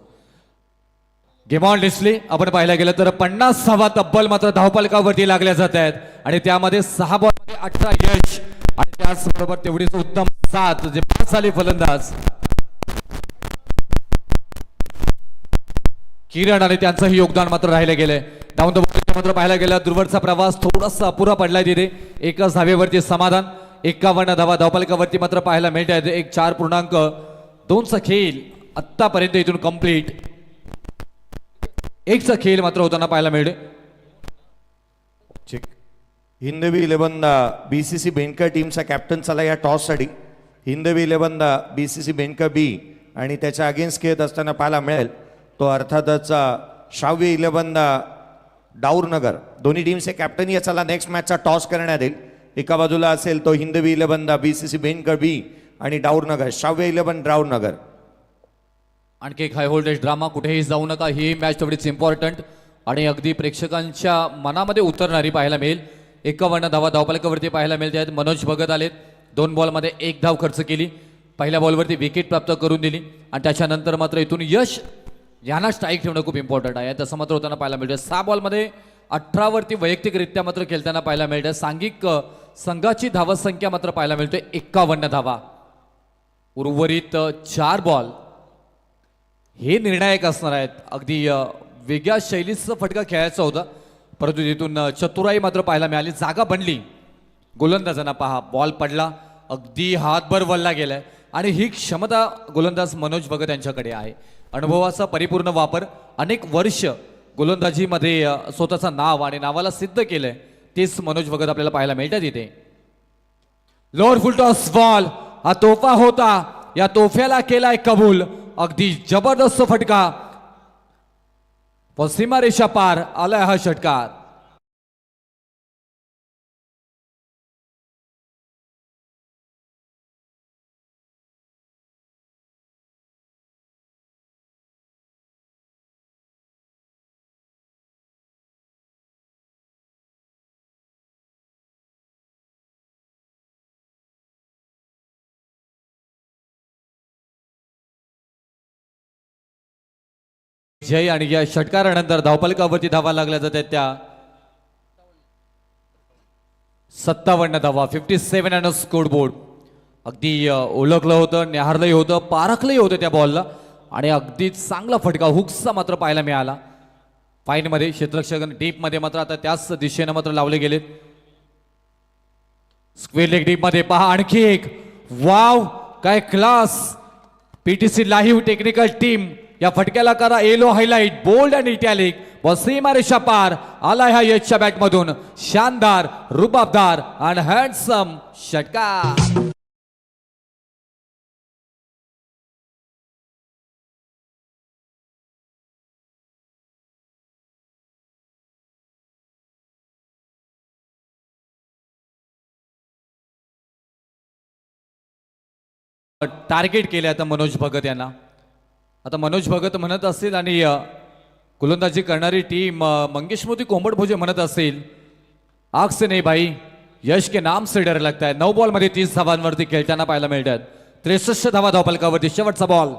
गेम ऑन डिस्प्ले आपण पाहायला गेलं तर 50वा तब्बल मात्र धावफलकावरती लागल्या जात आहेत आणि त्यामध्ये 6 बॉलमध्ये 18 यश आणि त्याचबरोबर तेवढीच उत्तम 7 जे 5 झाले फलंदाज किरण आणि त्यांचंही योगदान मात्र राहिलं गेलंय. डाऊन द बॉल मात्र पाहायला गेलं दूरवरचा प्रवास थोडासा अपुरा पडलाय तिथे. एकच धावेवरती समाधान. 51 धावा धावफलकावरती मात्र पाहायला मिळत आहेत. एक 4.2चा खेळ आतापर्यंत इथून कंप्लीट. 1चा खेळ मात्र होताना पाहायला मिळते. हिंदवी 11 BCC बेनका टीमचा कॅप्टन चला या टॉससाठी. हिंदवी 11 BCC बेनका बी आणि त्याच्या अगेन्स्ट खेळत असताना पाहायला मिळेल तो अर्थातच श्राव्य 11 डाऊरनगर. दोन्ही टीमचे कॅप्टन याचा नेक्स्ट मॅचचा टॉस करण्यात येईल. एका बाजूला असेल तो हिंदवी 11 BCC बेनकर बी आणि डाऊरनगर श्राव्य 11 डाऊरनगर. आणखी एक हाय व्होल्टेज ड्रामा, कुठेही जाऊ नका, ही मॅच तेवढीच इम्पॉर्टंट आणि अगदी प्रेक्षकांच्या मनामध्ये उतरणारी पाहायला मिळेल. 51 धावा धावफलकावरती पाहायला मिळते आहेत. मनोज भगत आलेत, 2 बॉलमध्ये 1 धाव खर्च केली, पहिल्या बॉलवरती विकेट प्राप्त करून दिली आणि त्याच्यानंतर मात्र इथून यश यांना स्ट्राईक ठेवणं खूप इम्पॉर्टंट आहे. तसं मात्र होताना पाहायला मिळतं. 6 बॉलमध्ये 18 वरती वैयक्तिकरित्या मात्र खेळताना पाहायला मिळतं. सांघिक संघाची धावसंख्या मात्र पाहायला मिळते 51 धावा. उर्वरित 4 बॉल हे निर्णायक असणार आहेत. अगदी वेगळ्या शैलीचा फटका खेळायचा होता, परंतु तिथून चतुराई मात्र पाहायला मिळाली. जागा बनली गोलंदाजांना. पहा, बॉल पडला, अगदी हातभर वळला गेलाय आणि ही क्षमता गोलंदाज मनोज भगत यांच्याकडे आहे. अनुभवाचा परिपूर्ण वापर, अनेक वर्ष गोलंदाजीमध्ये स्वतःचं नाव आणि नावाला सिद्ध केलंय, तेच मनोज भगत आपल्याला पाहायला मिळतात इथे. लोअर फुल टॉस बॉल, हा तोफा होता, या तोफ्याला केलाय कबूल. अगदी जबरदस्त फटका, सीमा रेषा पार आलाय हा षटकार. जय आणि या षटकारानंतर धावफलकावरती धावा लागल्या जातात त्या 57 धावा, 57 ऑन स्कोर बोर्ड. अगदी ओळखलं होतं, न्याहारलंही होतं, पारखलंही होतं त्या बॉलला आणि अगदी चांगला फटका हुक्सचा मात्र पाहायला मिळाला. फाईनमध्ये क्षेत्ररक्षक डीपमध्ये मात्र आता त्याच दिशेनं मात्र लावले गेलेत. स्क्वेअर लेग डीपमध्ये पहा आणखी एक. वाव, काय class. PTC live technical team या फटक्याला करा येलो हायलाइट, बोल्ड आणि इटॅलिक. सीमा रेषा पार आलाय हा यशच्या बॅटमधून. शानदार, रुबाबदार आणि हँडसम षटकार. टार्गेट केले आता मनोज भगत यांना. आता मनोज भगत म्हणत असतील आणि गोलंदाजी करणारी टीम मंगेश मोदी कोंबड भोजे म्हणत असेल, आग से नहीं भाई, यश के नाम से डर लगता है. 9 बॉलमध्ये 30 धावांवरती खेळताना पाहायला मिळतात. 63 धावा धावफलकावरती शेवटचा बॉल.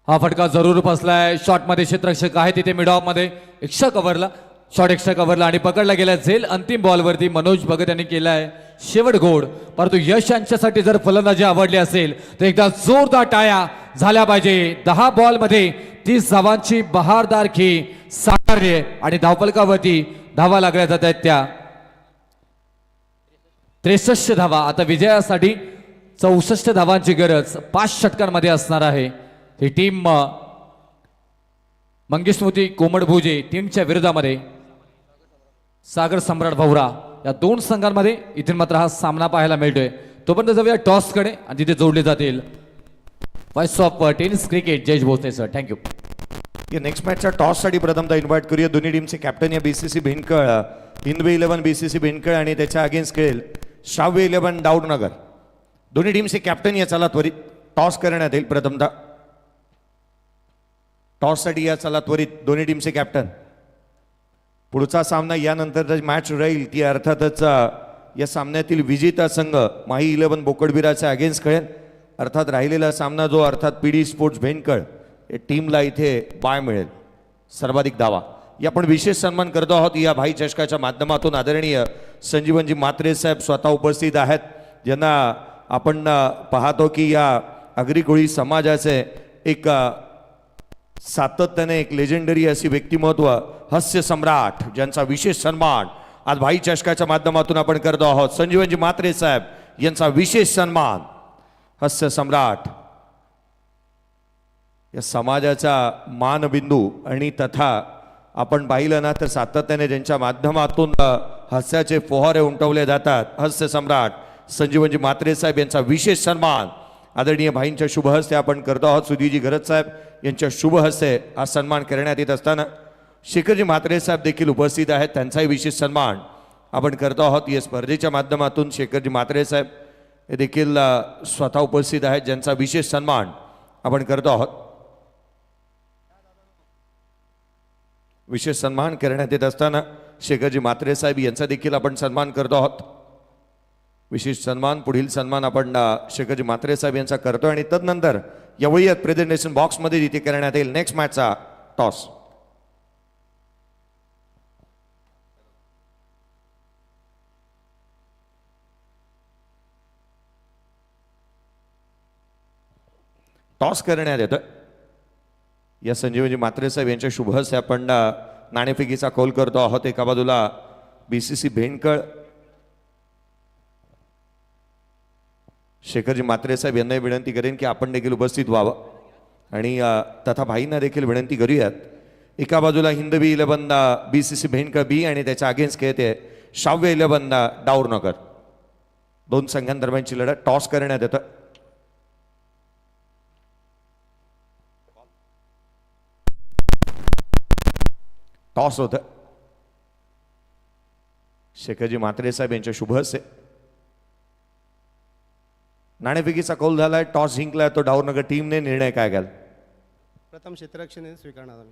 हा फटका जरूर फसलाय. शॉटमध्ये क्षेत्ररक्षक आहे तिथे मिड ऑफ मध्ये, एक्स्ट्रा कव्हरला, शॉट एक्स्ट्रा कव्हरला आणि पकडला गेला झेल. अंतिम बॉलवरती मनोज भगत यांनी केलाय शेवट गोड. परंतु यश यांच्यासाठी जर फलंदाजी आवडली असेल तर एकदा जोरदार टाळ्या झाल्या पाहिजे. 10 बॉलमध्ये 30 धावांची बहारदार खेळी साकारली आणि धावफलकावरती धावा लागल्या जात आहेत त्या 63 धावा. आता विजयासाठी 64 धावांची गरज 5 षटकांमध्ये असणार आहे. ही टीम मंगेश मोदी कोंबड भोजे टीमच्या विरोधामध्ये सागर सम्राट भवरा या 2 संघांमध्ये इथे मात्र हा सामना पाहायला मिळतोय. तोपर्यंत जाऊया टॉसकडे आणि तिथे जोडले जातील voice of tennis cricket Jayesh Bhosale sir. Thank you. या नेक्स्ट मॅचच्या टॉससाठी प्रथमतः इन्व्हाइट करूया दोन्ही टीमचे कॅप्टन या BCC बेनकळ हिंदवी 11 BCC बेनकळ आणि त्याच्या अगेन्स्ट खेळेल श्राव्य 11 डाऊरनगर. दोन्ही टीमचे कॅप्टन या चला त्वरित टॉस करण्यात येईल. प्रथमतः टॉससाठी या चला त्वरित दोन्ही टीमचे कॅप्टन. पुढचा सामना यानंतर मॅच राहील ती अर्थातच या सामन्यातील विजेता संघ माही 11 बोकडबिराच्या अगेन्स्ट खेळेल. अर्थात राहिलेला सामना जो अर्थात PD स्पोर्ट्स भेनकळ या टीमला इथे बाय मिळेल सर्वाधिक धावा. या आपण विशेष सन्मान करतो आहोत या भाई चषकाच्या माध्यमातून. आदरणीय संजीवनजी म्हात्रे साहेब स्वतः उपस्थित आहेत, ज्यांना आपण पाहतो की या आगरी कोळी समाजाचे एक सातत्याने एक लेजेंडरी अशी व्यक्तिमत्व हास्य सम्राट ज्यांचा विशेष सन्मान आज भाई चषकाच्या माध्यमातून आपण करतो आहोत. संजीवनजी म्हात्रे साहेब यांचा विशेष सन्मान हास्य सम्राट या समाजाचा मानबिंदू आणि तथा आपण पाहिलं ना तर सातत्याने ज्यांच्या माध्यमातून हास्याचे फोहारे उमटवले जातात हास्य सम्राट संजीवनजी म्हात्रे साहेब यांचा विशेष सन्मान आदरणीय भाईंच्या शुभ हस्ते आपण करतो आहोत. सुधीजी गरज साहेब यांच्या शुभ हस्ते हा सन्मान करण्यात येत असताना शेखरजी म्हात्रे साहेब देखील उपस्थित आहेत. त्यांचाही विशेष सन्मान आपण करतो आहोत. या स्पर्धेच्या माध्यमातून शेखरजी म्हात्रे साहेब हे देखील स्वतः उपस्थित आहेत, ज्यांचा विशेष सन्मान आपण करतो आहोत. विशेष सन्मान करण्यात येत असताना शेखरजी म्हात्रे साहेब यांचा देखील आपण सन्मान करतो आहोत. विशेष सन्मान, पुढील सन्मान आपण शेखरजी म्हात्रे साहेब यांचा करतो आणि तदनंतर यावेळी प्रेझेंटेशन बॉक्समध्ये जिथे करण्यात येईल नेक्स्ट मॅचचा टॉस. टॉस करण्यात येतं. या संजीवजी म्हात्रे साहेब यांच्या शुभ हस्ते आपण नाणेफेकीचा कौल करतो आहोत. एका बाजूला BCC भेंडकळ शेखरजी म्हात्रे साहेब यांनाही विनंती करेन की आपण देखील उपस्थित व्हावं आणि तथा भाईंना देखील विनंती करूयात. एका बाजूला हिंदवी 11 BCC भेंडकळ बी आणि त्याच्या अगेन्स्ट खेळते श्राव्य 11 डाऊरनगर. दोन संघांदरम्यानची लढत. टॉस करण्यात येतं. टॉस होतं. शेखरजी म्हात्रे साहेब यांच्या शुभ हस्ते नाणेफेकीचा कौल झालाय. टॉस जिंकलाय तो डाऊरनगर टीमने. निर्णय काय घ्याल? प्रथम क्षेत्ररक्षण स्वीकारणार आम्ही.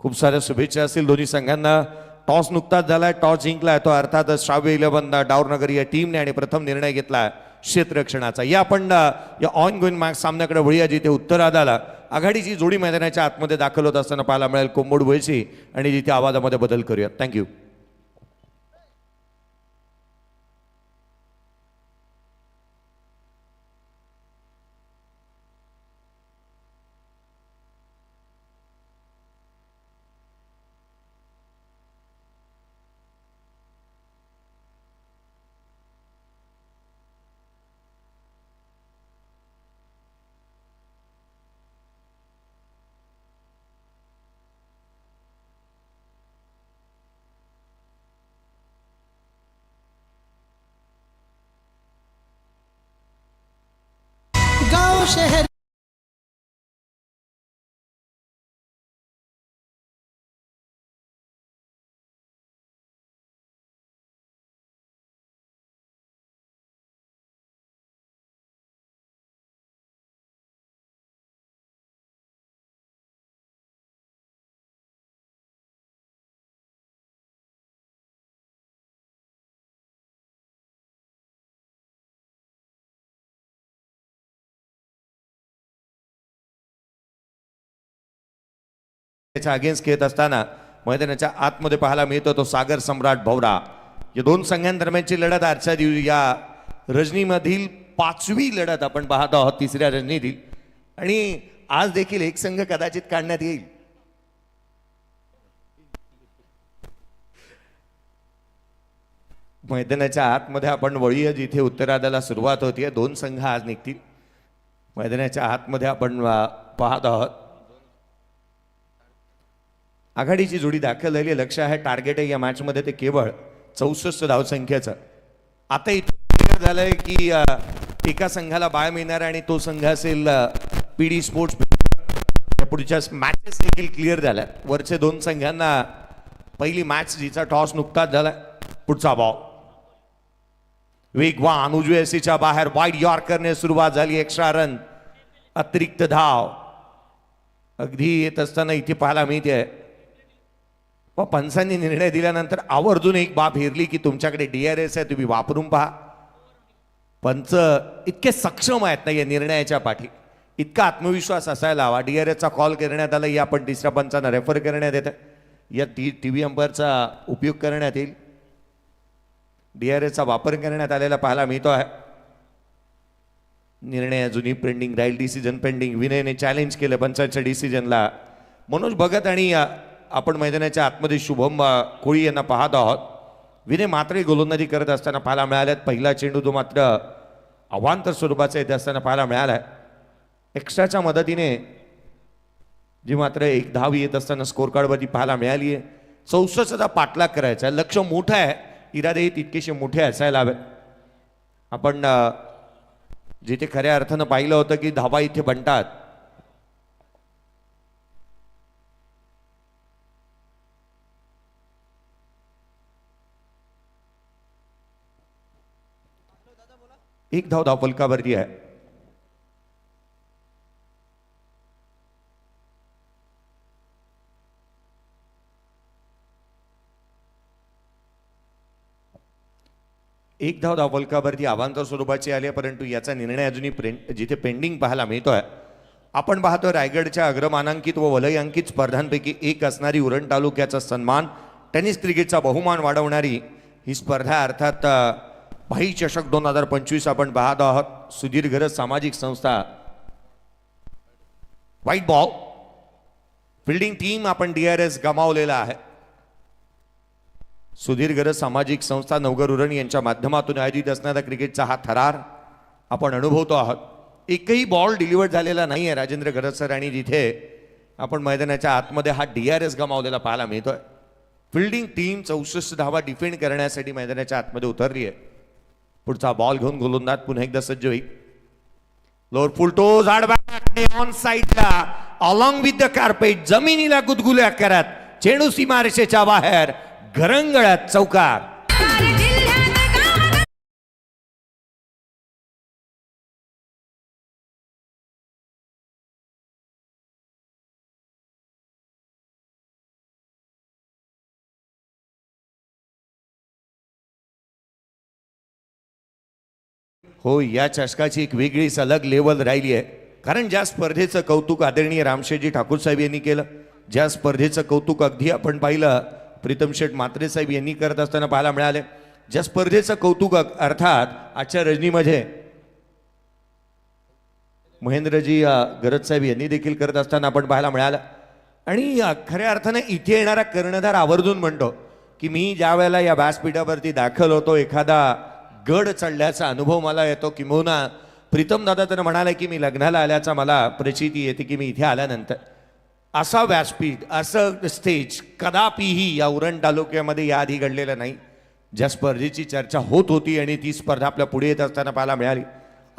खूप साऱ्या शुभेच्छा असतील दोन्ही संघांना. टॉस नुकताच झालाय, टॉस जिंकलाय तो अर्थातच श्राव्य 11 डाऊरनगर या टीमने आणि प्रथम निर्णय घेतलाय क्षेत्ररक्षणाचा. या आपण या ऑन गोईंग मॅच सामन्याकडे वळूया जिथे उत्तरार्धाला आघाडीची जोडी मैदानाच्या आतमध्ये दाखल होत असताना पाहायला मिळेल कोंबड वयची आणि जिथे आवाजामध्ये बदल करूयात. थँक्यू. गांव शहर त्याच्या अगेन्स्ट खेळत असताना मैदानाच्या आतमध्ये पाहायला मिळतो तो सागर सम्राट भवरा. या दोन संघांदरम्यानची लढत आजच्या दिवशी या रजनीमधील 5वी लढत आपण पाहत आहोत, तिसऱ्या रजनीतील. आणि आज देखील एक संघ कदाचित काढण्यात येईल. मैदानाच्या आतमध्ये आपण वळूया जिथे उत्तरार्धाला सुरुवात होतीये. दोन संघ आज निघतील. मैदानाच्या आतमध्ये आपण पाहत आहोत आघाडीची जोडी दाखल झाली. लक्ष आहे, टार्गेट आहे या मॅचमध्ये ते केवळ 64 धावसंख्येचं. आता इथून क्लिअर झालंय की एका संघाला बाय मिळणार आणि तो संघ असेल PD स्पोर्ट्स. या पुढच्या मॅचेस देखील क्लिअर झाल्या. वरचे दोन संघांना पहिली मॅच जिचा टॉस नुकताच झालाय. पुढचा बॉल वेगवान उजव्या सीच्या बाहेर वाईड यॉर्करने सुरुवात झाली. एक्स्ट्रा रन, अतिरिक्त धाव अगदी येत असताना इथे पाहायला मिळते. व पंचांनी निर्णय दिल्यानंतर आवर्जून एक बाब हेरली की तुमच्याकडे DRS आहे, तुम्ही वापरून पहा. पंच इतके सक्षम आहेत ना या निर्णयाच्या पाठी. इतका आत्मविश्वास असायला हवा. DRSचा कॉल करण्यात आला. या आपण तिसऱ्या पंचांना रेफर करण्यात येतं. या TV अंपायरचा उपयोग करण्यात येईल. DRSचा वापर करण्यात आलेला पाहायला मिळतो आहे. निर्णय अजूनही पेंडिंग राहील. Decision pending. विनयने चॅलेंज केलं पंचांच्या डिसिजनला. मनोज भगत आणि आपण मैदानाच्या आतमध्ये शुभम कोळी यांना पाहत आहोत. विनय मात्र गोलंदाजी करत असताना पाहायला मिळाल्यात. पहिला चेंडू तो मात्र अवांतर स्वरूपाचा येत असताना पाहायला मिळाला. एक्स्ट्राच्या मदतीने जी मात्र एक धाव येत असताना स्कोर कार्डवरती पाहायला मिळाली आहे. 64चा पाठलाग करायचा आहे. लक्ष मोठं आहे. इरादे तितकेसे मोठे असायला हवे. आपण जिथे खऱ्या अर्थानं पाहिलं होतं की धाबा इथे बनतात. एक धाव धावफलकावरती आहे. एक धाव धावफलकावरती अवांतर स्वरूपाची आली आहे, परंतु याचा निर्णय अजूनही जिथे पेंडिंग पाहायला मिळतोय. आपण पाहतो रायगडच्या अग्रमानांकित व वलयांकित स्पर्धांपैकी एक असणारी उरण तालुक्याचा सन्मान, टेनिस क्रिकेटचा बहुमान वाढवणारी ही स्पर्धा अर्थात भाई चषक 2025 आपण पाहत आहोत. सुदीर्घ सामाजिक संस्था व्हाईट बॉल फिल्डिंग टीम आपण DRS गमावलेला आहे. सुदीर्घ सामाजिक संस्था नवघर उरण यांच्या माध्यमातून आयोजित असणारा क्रिकेटचा हा थरार आपण अनुभवतो आहोत. एकही बॉल डिलिव्हर झालेला नाही आहे राजेंद्र गरज सर, आणि जिथे आपण मैदानाच्या आतमध्ये हा DRS गमावलेला पाहायला मिळतोय. फिल्डिंग टीम 64 धावा डिफेंड करण्यासाठी मैदानाच्या आतमध्ये उतरली आहे. पुढचा बॉल घेऊन गोलंदाज पुन्हा एकदा सज्ज होईल. लोअर फुल टोज आडबाग ऑन साइडला अलॉंग विथ द कार्पेट जमिनीला गुदगुल्या करत चेंडू सीमारेषेच्या बाहेर घरंगळत चौकार. हो, या चषकाची एक वेगळी सलग लेवल राहिली आहे. कारण ज्या स्पर्धेचं कौतुक आदरणीय रामशेठजी ठाकूर साहेब यांनी केलं, ज्या स्पर्धेचं कौतुक अगदी आपण पाहिलं प्रीतम शेठ म्हात्रे साहेब यांनी करत असताना पाहायला मिळाले, ज्या स्पर्धेचं कौतुक अर्थात आजच्या रजनीमध्ये महेंद्रजी गरज साहेब यांनी देखील करत असताना आपण पाहायला मिळालं. आणि खऱ्या अर्थाने इथे येणारा कर्णधार आवर्जून म्हणतो की मी ज्या वेळेला या व्यासपीठावरती दाखल होतो एखादा गड चढल्याचा अनुभव मला येतो. किंबहुना प्रीतम दादा तर म्हणाले की मी लग्नाला आल्याचा मला प्रचिती येते की मी इथे आल्यानंतर. असा व्यासपीठ, असं स्टेज कदापिही या उरण तालुक्यामध्ये याआधी घडलेलं नाही. ज्या स्पर्धेची चर्चा होत होती आणि ती स्पर्धा आपल्या पुढे येत असताना पाहायला मिळाली.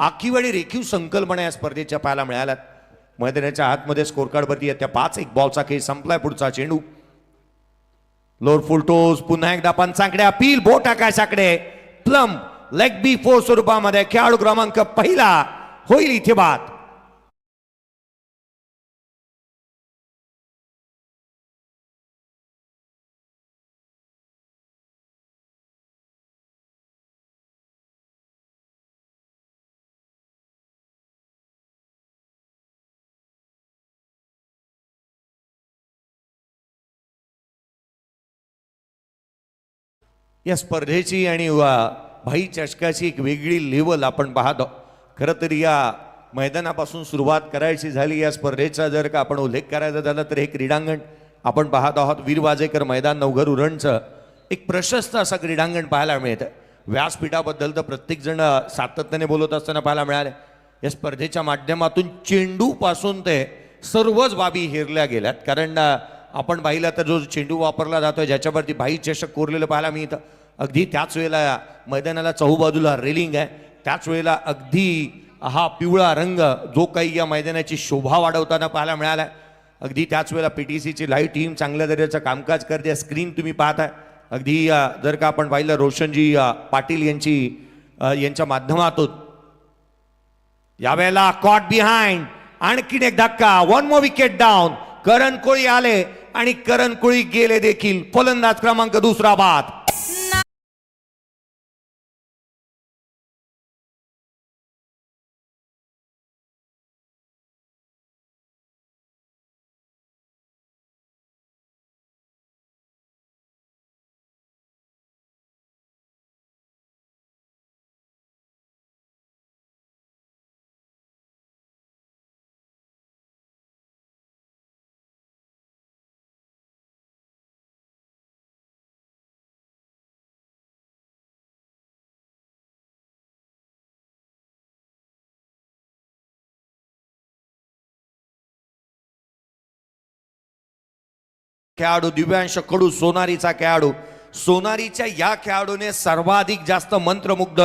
आखीवाडी रेखीव संकल्पना या स्पर्धेच्या पाहायला मिळाल्यात. मैदानाच्या आतमध्ये स्कोर कार्डवरती येत्या 5-1 बॉलचा खेळ संपलाय. पुढचा चेंडू लोअर फुल टोस पुन्हा एकदा पंचांकडे अपील, बोट आकाशाकडे प्लम लेग बी 4 स्वरूपामध्ये खेळाडू क्रमांक पहिला होईल इथे बाद. या स्पर्धेची आणि भाई चषकाची एक वेगळी लेवल आपण पाहतो. खरं तर या मैदानापासून सुरुवात करायची झाली या स्पर्धेचा जर का आपण उल्लेख करायचा झाला तर हे क्रीडांगण आपण पाहत आहोत वीर वाजेकर मैदान नवघर उरणचं एक प्रशस्त असं क्रीडांगण पाहायला मिळतं. व्यासपीठाबद्दल तर प्रत्येकजण सातत्याने बोलत असताना पाहायला मिळाले. या स्पर्धेच्या माध्यमातून चेंडूपासून ते सर्वच बाबी हेरल्या गेल्यात. कारण आपण पाहिलं तर जो चेंडू वापरला जातोय ज्याच्यावरती भाई चषक कोरलेलं पाहायला मिळतं, अगदी त्याच वेळेला मैदानाला चहूबाजूला रेलिंग आहे. त्याच वेळेला अगदी हा पिवळा रंग जो काही या मैदानाची शोभा वाढवताना पाहायला मिळाला. अगदी त्याच वेळेला PTCची लाईव्ह टीम चांगल्या दर्जाचं कामकाज करते. स्क्रीन तुम्ही पाहताय. अगदी जर का आपण पाहिलं रोशनजी पाटील यांच्या माध्यमातून यावेळेला कॉट बिहाइंड आणखीन एक धक्का, 1 मोर विकेट डाऊन. करण कोळी आले आणि करण कोळी गेले देखील. फलंदाज क्रमांक दुसरा बाद. खेळाडू दिव्यांश कडू सोनारीचा खेळाडू. सोनारीच्या या खेळाडूने सर्वाधिक जास्त मंत्रमुग्ध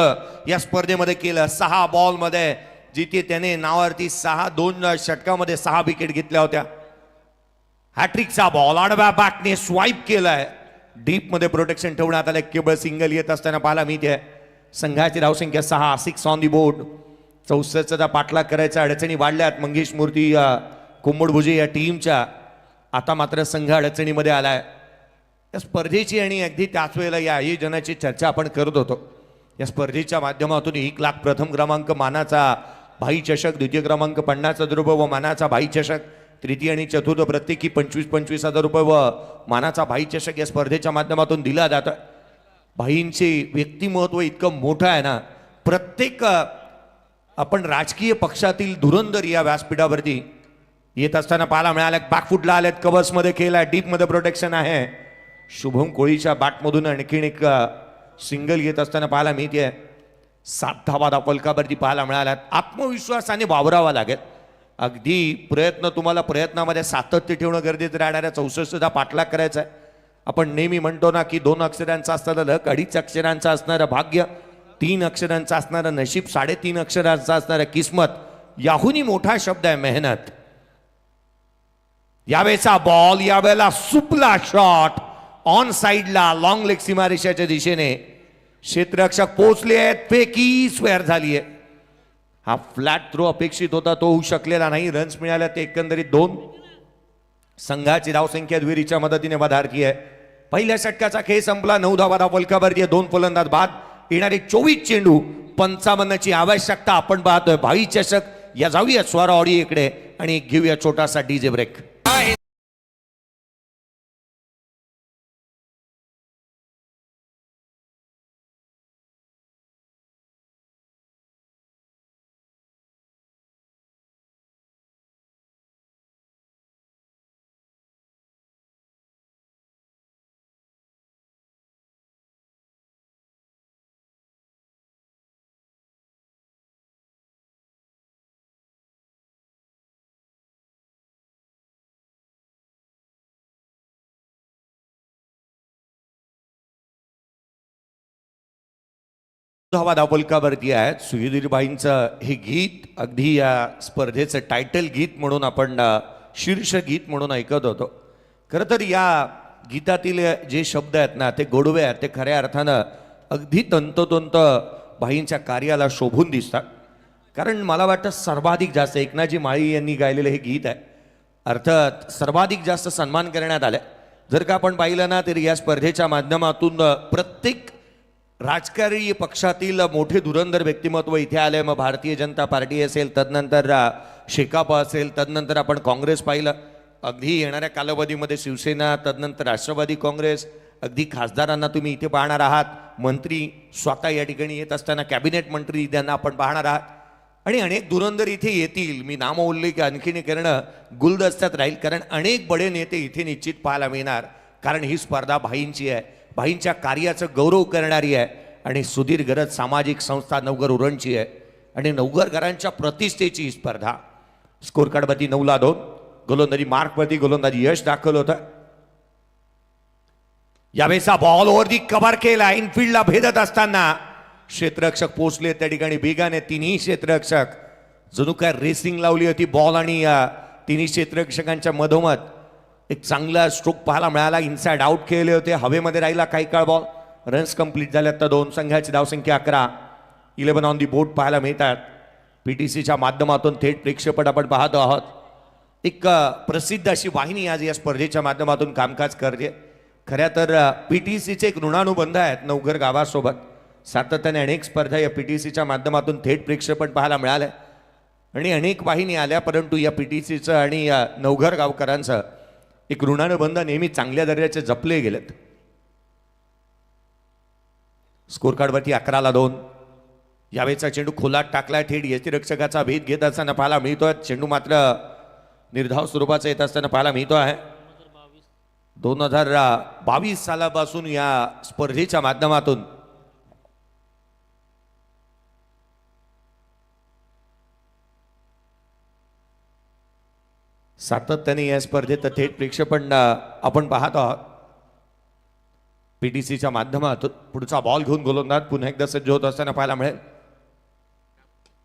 या स्पर्धेमध्ये केलं. 6 बॉलमध्ये जिथे त्याने नावावरती 2 षटकामध्ये 6 विकेट घेतल्या होत्या. हॅट्रिकचा बॉल आडव्या बॅटने स्वाईप केलाय, डीप मध्ये प्रोटेक्शन ठेवण्यात आलं. केवळ सिंगल येत असताना पाहायला मिळते. संघाची धावसंख्या 6 ऑन दी बोर्ड. 64चा पाठलाग करायचा, अडचणी वाढल्यात मंगेश मूर्ती कुंभडभुजे या टीमच्या. आता मात्र संघ अडचणीमध्ये आलाय. या स्पर्धेची आणि अगदी त्याच वेळेला या आयोजनाची चर्चा आपण करत होतो. या स्पर्धेच्या माध्यमातून 1 लाख प्रथम क्रमांक मानाचा भाई चषक, द्वितीय क्रमांक 50,000 रुपये व मानाचा भाई चषक, तृतीय आणि चतुर्थ प्रत्येकी 25,000 रुपये व मानाचा भाई चषक या स्पर्धेच्या माध्यमातून दिला जातं. भाईंचे व्यक्तिमत्व इतकं मोठं आहे ना, प्रत्येक आपण राजकीय पक्षातील धुरंधर या व्यासपीठावरती येत असताना पाहायला मिळालं. बॅकफुटला आलेत, कव्हर्समध्ये केला, डीपमध्ये प्रोटेक्शन आहे. शुभम कोळीच्या बॅटमधून आणखीन एक सिंगल येत असताना पाहायला मिळते. 7 धावा फलकावरती पाहायला मिळाल्यात. आत्मविश्वासाने वावरावा लागेल. अगदी प्रयत्नामध्ये सातत्य ठेवणं गरजेचं राहणार आहे. 64चा पाठलाग करायचा आहे. आपण नेहमी म्हणतो ना की 2 अक्षरांचा असणारं लक, 2.5 अक्षरांचा असणारं भाग्य, 3 अक्षरांचा असणारं नशीब, 3.5 अक्षरांचा असणारं किस्मत, याहूनही मोठा शब्द आहे मेहनत. यावेळेचा बॉल, यावेळेला सुपला शॉट ऑन साइडला, लॉंग लेग सीमारेषाच्या दिशेने. क्षेत्ररक्षक पोहोचले आहेत, पैकी स्क्वेअर झाली आहे. हा फ्लॅट थ्रो अपेक्षित होता, तो होऊ शकलेला नाही. रन्स मिळाल्या ते एकंदरीत 2. संघाची धावसंख्या दुहेरीच्या मदतीने वधारती आहे. पहिल्या षटकाचा खेळ संपला. 9 धावा फलकावरती, 2 फलंदाज बाद. येणारे 24 चेंडू, 55ची आवश्यकता. आपण पाहतोय भाई चषक. या जाऊया स्वरा ऑडिओ इकडे आणि घेऊया छोटासा डीजे ब्रेक. धावा धावफलकावरती आहेत. सुधीरबाईंचं हे गीत अगदी या स्पर्धेचं टायटल गीत म्हणून आपण शीर्ष गीत म्हणून ऐकत होतो. खरं तर या गीतातील जे शब्द आहेत ना, ते गोडवे आहेत. ते खऱ्या अर्थानं अगदी तंतोतंत बाईंच्या कार्याला शोभून दिसतात. कारण मला वाटतं सर्वाधिक जास्त एकनाथजी माळी यांनी गायलेलं हे गीत आहे. अर्थात सर्वाधिक जास्त सन्मान करण्यात आलाय. जर का आपण पाहिलं ना, तर या स्पर्धेच्या माध्यमातून प्रत्येक राजकीय पक्षातील मोठे धुरंधर व्यक्तिमत्व इथे आले. मग भारतीय जनता पार्टी असेल, तदनंतर शेकापा असेल, तदनंतर आपण काँग्रेस पाहिलं. अगदी येणाऱ्या कालावधीमध्ये शिवसेना, तदनंतर राष्ट्रवादी काँग्रेस, अगदी खासदारांना तुम्ही इथे पाहणार आहात. मंत्री स्वतः या ठिकाणी येत असताना कॅबिनेट मंत्री त्यांना आपण पाहणार आहात. आणि अनेक धुरंधर इथे येतील. मी नामोल्लेख आणखीन करणं गुलदस्त्यात राहील, कारण अनेक बडे नेते इथे निश्चित पाहायला मिळणार. कारण ही स्पर्धा भाईंची आहे, भाईंच्या कार्याचं गौरव करणारी आहे. आणि सुधीर गरज सामाजिक संस्था नवघर उरणची आहे आणि नवघरकरांच्या प्रतिष्ठेची ही स्पर्धा. स्कोर कार्डवरती 9-2, गोलंदाजी मार्कवरती गोलंदाजी यश दाखल होतं. यावेळेचा बॉल ओव्हरदी कव्हर केला, इनफिल्डला भेदत असताना क्षेत्ररक्षक पोहोचले त्या ठिकाणी बेगाने. तिन्ही क्षेत्ररक्षक जणू काय रेसिंग लावली होती बॉल आणि तिन्ही क्षेत्ररक्षकांच्या मधोमध एक चांगला स्ट्रोक पाहायला मिळाला. इनसाइड आउट केले होते, हवेमध्ये राहिला काही काळ बॉल. रन्स कंप्लीट झाले. आता 2. संघाची धावसंख्या 11. 11 ऑन दी बोर्ड पाहायला मिळतात. PTCच्या माध्यमातून थेट प्रेक्षेपट आपण पाहतो आहोत. एक प्रसिद्ध अशी वाहिनी आज या स्पर्धेच्या माध्यमातून कामकाज करते. खऱ्या तर PTCचे एक ऋणानुबंध आहेत नवघर गावासोबत. सातत्याने अनेक स्पर्धा या PTCच्या माध्यमातून थेट प्रेक्षेपट पाहायला मिळाल्या आणि अनेक वाहिनी आल्या. परंतु या PTCचं आणि या नवघर गावकरांचं एक ऋणानुबंध नेहमी चांगल्या दर्जाचे जपले गेलेत. स्कोर कार्डवरती 11-2. यावेळेचा चेंडू खोलात टाकलाय. थेट यष्टीरक्षकाचा भेद घेत असताना पाहायला मिळतोय. चेंडू मात्र निर्धाव स्वरूपाचा येत असताना पाहायला मिळतो आहे. 2022 सालापासून या स्पर्धेच्या माध्यमातून सातत्याने या स्पर्धेत थेट प्रेक्षेपण आपण पाहत आहोत. PTCच्या माध्यमातून पुढचा बॉल घेऊन गोलंदाज पुन्हा एकदा सज्ज होत असताना पाहायला मिळेल.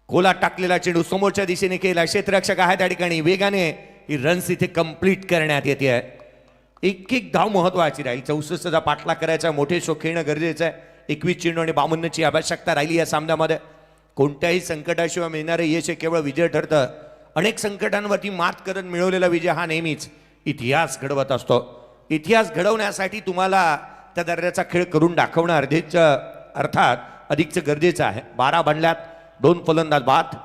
खोलात टाकलेला चेंडू समोरच्या दिशेने केला, क्षेत्ररक्षक आहे त्या ठिकाणी, वेगाने ही रन्स इथे कंप्लीट करण्यात येते आहे. एक एक धाव महत्वाची राहील. 64चा पाठलाग करायचा, मोठे शो खेळणं गरजेचं आहे. 21 चेंडू आणि 52ची आवश्यकता राहिली या सामन्यामध्ये. कोणत्याही संकटाशिवाय मिळणारे यश हे केवळ विजय ठरतं. अनेक संकटांवरती मात करत मिळवलेला विजय हा नेहमीच इतिहास घडवत असतो. इतिहास घडवण्यासाठी तुम्हाला त्या दर्जाचा खेळ करून दाखवणं अर्थात अधिकच गरजेचं आहे. 12 बनल्यात, 2 फलंदाज बाद.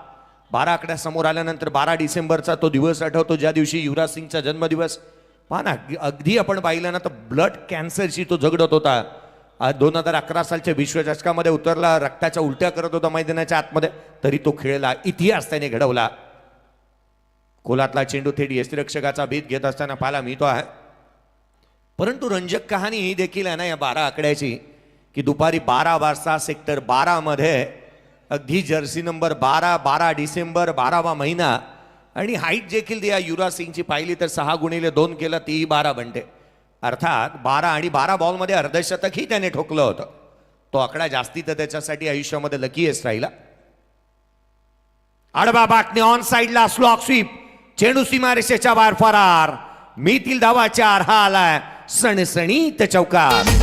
12 आकड्या समोर आल्यानंतर 12 डिसेंबरचा तो दिवस आठवतो ज्या दिवशी युवराज सिंगचा जन्मदिवस. पहा ना, अगदी आपण पाहिलं ना तर ब्लड कॅन्सरशी तो झगडत होता. 2011 सालच्या विश्वचषकामध्ये उतरला, रक्ताच्या उलट्या करत होता मैदानाच्या आतमध्ये, तरी तो खेळला. इतिहास त्याने घडवला. खोलातला चेंडू थेट यष्टिरक्षकाचा भीत घेत असताना पाहायला मिळतो आहे. परंतु रंजक कहाणी ही देखील आहे ना या 12 आकड्याची, की दुपारी 12 वाजता सेक्टर 12 मध्ये अगदी जर्सी नंबर 12, 12 डिसेंबर, 12वा महिना आणि हाईट देखील या युवराज सिंगची पाहिली तर 6x2 केलं, तीही 12 बनते. अर्थात 12 आणि 12 बॉलमध्ये अर्धशतकही त्याने ठोकलं होतं. तो आकडा जास्ती तर त्याच्यासाठी आयुष्यामध्ये लकीएस्ट राहिला. आडवा बाटणे ऑन साइडला स्लॉक स्वीप, चेंडू सीमारेषेच्या बाहेर फरार. मिळतील धावाच्या आरहा आलाय सणसणीत चौकार.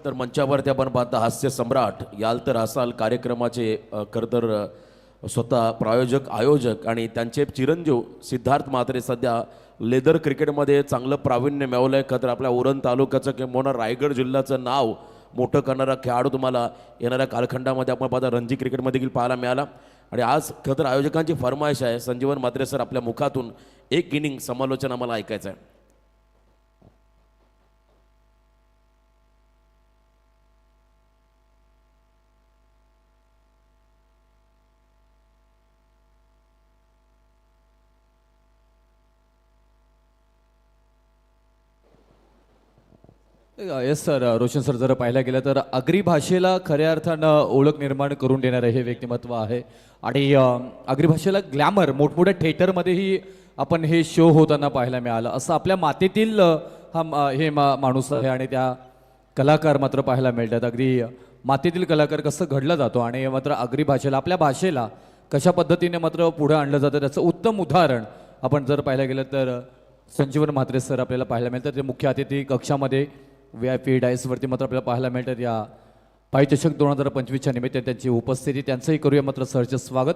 तर मंचावरती आपण पाहता हास्य सम्राट याल तर असाल कार्यक्रमाचे खरं तर स्वतः प्रायोजक आयोजक आणि त्यांचे चिरंजीव सिद्धार्थ म्हात्रे सध्या लेदर क्रिकेटमध्ये चांगलं प्रावीण्य मिळवलं आहे. खरं तर आपल्या उरण तालुक्याचं किंवा रायगड जिल्ह्याचं नाव मोठं करणारा खेळाडू तुम्हाला येणाऱ्या कालखंडामध्ये आपण पाहता रणजी क्रिकेटमध्ये देखील पाहायला मिळाला. आणि आज खरं तर आयोजकांची फरमाईश आहे संजीवन म्हात्रे सर आपल्या मुखातून एक इनिंग समालोचन आम्हाला ऐकायचं आहे. येस सर, रोशन सर, जर पाहायला गेलं तर आगरी भाषेला खऱ्या अर्थानं ओळख निर्माण करून देणारं हे व्यक्तिमत्व आहे. आणि आगरी भाषेला ग्लॅमर मोठमोठ्या थिएटरमध्येही आपण हे शो होताना पाहायला मिळालं. असं आपल्या मातेतील हे माणूस आहे आणि त्या कलाकार मात्र पाहायला मिळतात. अगदी मातेतील कलाकार कसं घडला जातो आणि मात्र आगरी भाषेला आपल्या भाषेला कशा पद्धतीने मात्र पुढे आणलं जातं त्याचं उत्तम उदाहरण आपण जर पाहायला गेलं तर संजीवन म्हात्रे सर आपल्याला पाहायला मिळतात. ते मुख्य अतिथी कक्षामध्ये VIP डायसवरती मात्र आपल्याला पाहायला मिळतात. या पारितोषिक 2025च्या निमित्त त्यांची उपस्थिती, त्यांचंही करूया मात्र सरचं स्वागत.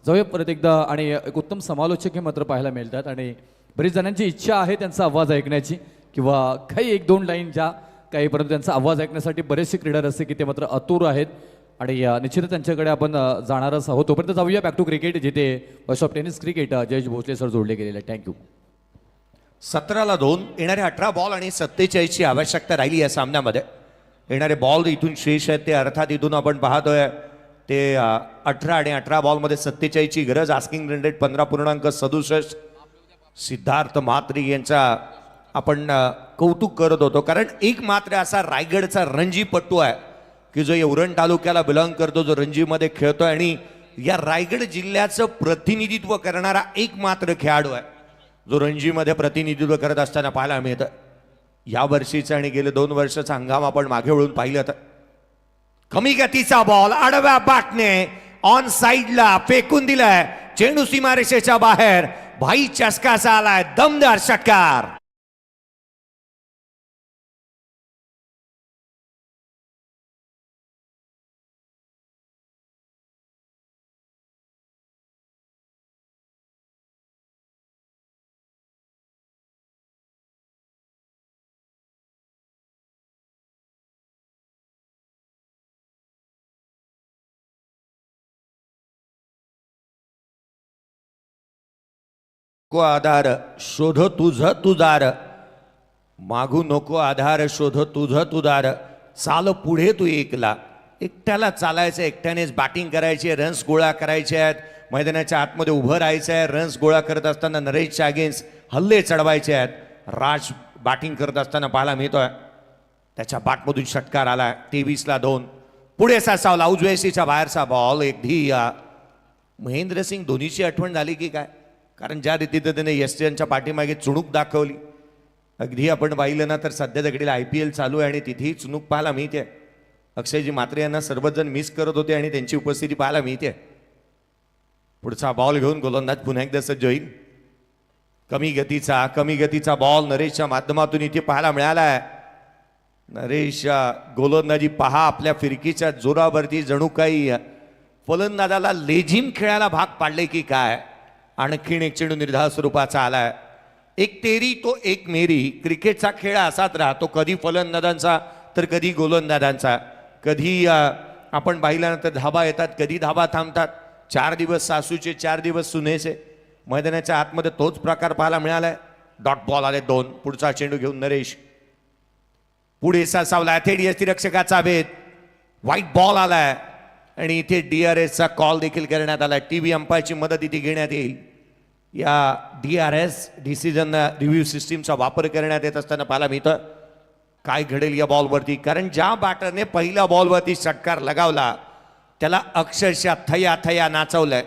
जाऊया परत एकदा. आणि एक उत्तम समालोचक हे मात्र पाहायला मिळतात आणि बरीच जणांची इच्छा आहे त्यांचा आवाज ऐकण्याची किंवा काही 1-2 लाईन ज्या काही, परंतु त्यांचा आवाज ऐकण्यासाठी बरेचसे क्रीडा असे की ते मात्र आतुर आहेत आणि निश्चितच त्यांच्याकडे आपण जाणारच आहोत. तोपर्यंत जाऊया बॅक टू क्रिकेट, जिथे वर्ष of tennis cricket Jayesh Bhosale sir जोडले गेलेले आहेत. थँक्यू. 17ला 2, येणारे 18 बॉल आणि 47ची आवश्यकता राहिली या सामन्यामध्ये. येणारे बॉल इथून शेष आहेत ते अर्थात इथून आपण पाहतोय ते 18 आणि 18 बॉलमध्ये 47ची गरज. Asking run rate 15.67. Siddharth Mhatre यांचा आपण कौतुक करत होतो कारण एक मात्र असा रायगडचा रणजीपट्टू आहे की जो उरण तालुक्याला बिलॉंग करतो, जो रणजीमध्ये खेळतोय आणि या रायगड जिल्ह्याचं प्रतिनिधित्व करणारा एक मात्र खेळाडू आहे जो रणजीमध्ये प्रतिनिधित्व करत असताना पाहायला मिळतं. या वर्षीचं आणि गेले 2 वर्षाचा हंगाम आपण मागे वळून पाहिलं तर कमी गतीचा बॉल आडव्या बाटने ऑन साइडला फेकून दिलाय, चेंडू सीमारेषेच्या बाहेर. भाई चस्काचा आलाय दमदार षटकार. नको आधार शोध तुझ तुदार, मागू नको आधार शोध तुझ तुदार. चाल पुढे तू एकला, एकट्याला चालायचं, एकट्यानेच बॅटिंग करायची, रन्स गोळा करायचे आहेत. मैदानाच्या आतमध्ये उभं राहायचं आहे. रन्स गोळा करत असताना नरेशच्या अगेन्स्ट हल्ले चढवायचे आहेत. राज बॅटिंग करत असताना पाहायला मिळतोय. त्याच्या बॅटमधून षटकार आला. 23-2. पुढे सासावला उजव्या बाहेरचा बॉल. एकधी महेंद्रसिंग धोनीची आठवण झाली की काय, कारण ज्या रीतीने त्याने यस्टियनच्या पाठीमागे चुणूक दाखवली. अगदी आपण पाहिलं ना तर सध्या दगडीला IPL चालू आहे आणि तिथेही चुणूक पाहायला मिळते. अक्षयजी मात्रे यांना सर्वजण मिस करत होते आणि त्यांची उपस्थिती पाहायला मिळते. पुढचा बॉल घेऊन गोलंदाज पुन्हा एकदा सज्ज होईल. कमी गतीचा बॉल नरेशच्या माध्यमातून इथे पाहायला मिळाला आहे. नरेश गोलंदाजी पहा आपल्या फिरकीच्या जोरावरती जणू काही फलंदाजाला लेझिम खेळायला भाग पाडले की काय. आणखीन एक चेंडू निर्धार स्वरूपाचा आलाय. एक तेरी तो एक मेरी. क्रिकेटचा खेळ असाच राहतो, कधी फलंदाजांचा तर कधी गोलंदाजांचा. कधी आपण पाहिल्यानंतर धाबा येतात, कधी धाबा थांबतात. 4 दिवस सासूचे 4 दिवस सुनेचे. मैदानाच्या आतमध्ये तोच प्रकार पाहायला मिळालाय. डॉट बॉल आले 2. पुढचा चेंडू घेऊन नरेश पुढे सासावला. थेट यष्टिरक्षकाचा भेद. व्हाईट बॉल आलाय आणि इथे DRSचा कॉल देखील करण्यात आला. TV अंपायरची मदत इथे घेण्यात येईल. या DRS डिसिजन रिव्ह्यू सिस्टीमचा वापर करण्यात येत असताना पाहायला मिळतं काय घडेल या बॉलवरती. कारण ज्या बॅटरने पहिल्या बॉलवरती षटकार लगावला त्याला अक्षरशः थया नाचवलंय.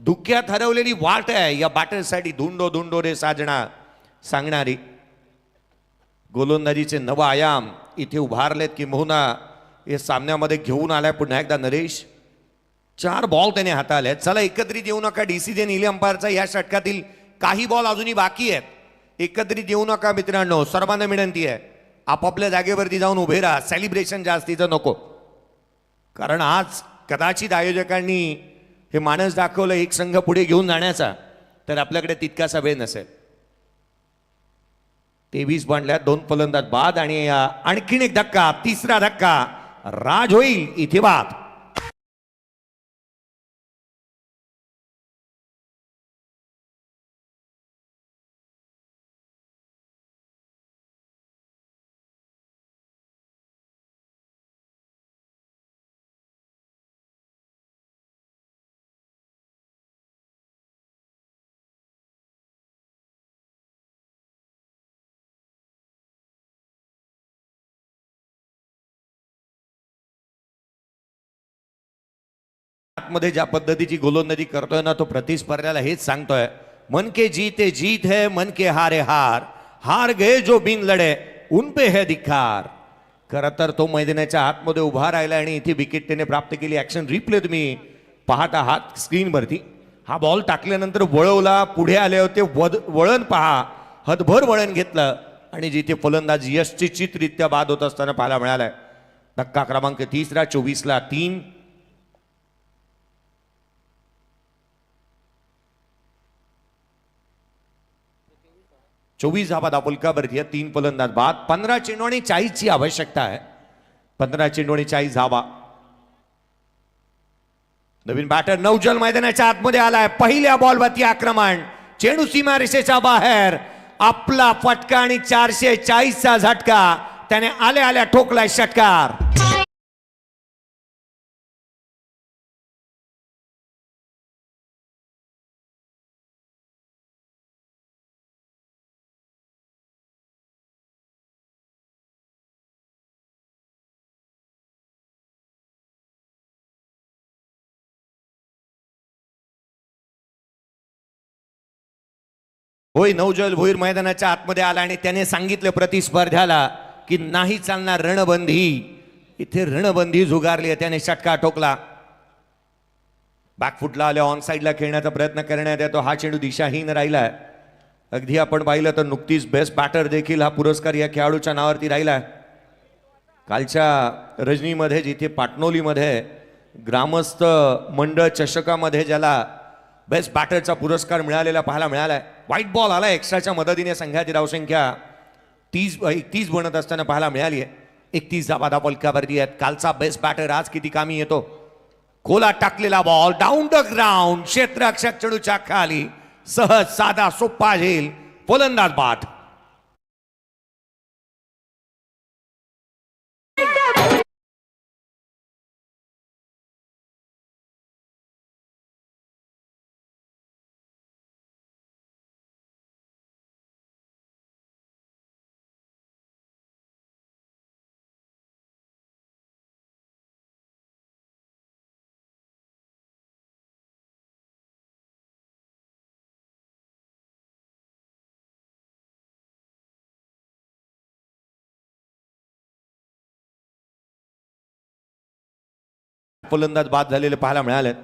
धुक्यात हरवलेली वाट आहे या बॅटरसाठी. धुंडो रे साजना सांगणारी. गोलंदाजीचे नव आयाम इथे उभारलेत की मोहना हे सामन्यामध्ये घेऊन आलाय पुन्हा एकदा नरेश. 4 बॉल त्याने हाताळले. चला एकत्रित येऊ नका. डिसिजन इले अंपायरचा या षटकातील काही बॉल अजूनही बाकी आहेत. एकत्रित येऊ नका मित्रांनो, सर्वांना विनंती आहे आपापल्या जागेवरती जाऊन उभे राहा. सेलिब्रेशन जास्तीचं नको, कारण आज कदाचित आयोजकांनी हे मानस दाखवलं एक संघ पुढे घेऊन जाण्याचा, तर आपल्याकडे तितकासा वेळ नसेल. 23 बांधल्या, 2 फलंदाज बाद आणि आणखीन एक धक्का, तिसरा धक्का. राज होईल इथे बाद. मध्ये ज्या पद्धतीची गोलंदाजी करतोय ना, तो प्रतिस्पर्ध्याला हेच सांगतोय, मन के जीते जीत है, मन के हारे हार, हार गए जो बिन लढे उन पे है धिक्कार. खरं तर तो मैदानाच्या आतमध्ये उभा राहिला आणि इथे विकेट त्याने प्राप्त केली. ऍक्शन रिप्ले तुम्ही पाहत आहात स्क्रीनवरती. हा बॉल टाकल्यानंतर वळवला, पुढे आले होते, वळण पहा, हदभर वळण घेतलं आणि जिथे फलंदाज यशस्वीरित्या बाद होत असताना पाहायला मिळालाय. धक्का क्रमांक 3, 24-3. 24 धावा दापोलकावरती आहे. 3 फलंदाज बाद. 15 चेंडू आणि 40 ची आवश्यकता आहे. 15 चेंडू आणि 40 धावा. नवीन बॅटर नवजल मैदानाच्या आतमध्ये आलाय. पहिल्या बॉलवरती आक्रमण, चेंडू सीमा रेषेच्या बाहेर. आपला फटका आणि 440चा झटका. त्याने आल्या आल्या ठोकलाय षटकार. होय, नवजल भोईर मैदानाच्या आतमध्ये आला आणि त्याने सांगितलं प्रतिस्पर्ध्याला की नाही चालणार रणबंदी. इथे रणबंदी झुगारली आहे. त्याने षटकार ठोकला. बॅकफुटला आल्या, ऑन साईडला खेळण्याचा प्रयत्न करण्यात येतो. हा चेंडू दिशाहीन राहिलाय. अगदी आपण पाहिलं तर नुकतीच बेस्ट बॅटर देखील हा पुरस्कार या खेळाडूच्या नावावरती राहिलाय. कालच्या रजनीमध्ये जिथे पाटणोलीमध्ये ग्रामस्थ मंडळ चषकामध्ये ज्याला बेस्ट बॅटरचा पुरस्कार मिळालेला पाहायला मिळालाय. व्हाईट बॉल आला. एक्स्ट्राच्या मदतीने संघाची धावसंख्या 31 बनत असताना पाहायला मिळाली आहे. 31 धावा दापोलकावरती आहेत. कालचा बेस्ट बॅटर आज किती कामी येतो. खोला टाकलेला बॉल डाऊन द ग्राउंड, क्षेत्ररक्षक चेंडूच्या खाली. सहज साधा सोप्पा झेल, फलंदाज बाद. फलंदाज बाद झालेले पाहायला मिळालेत.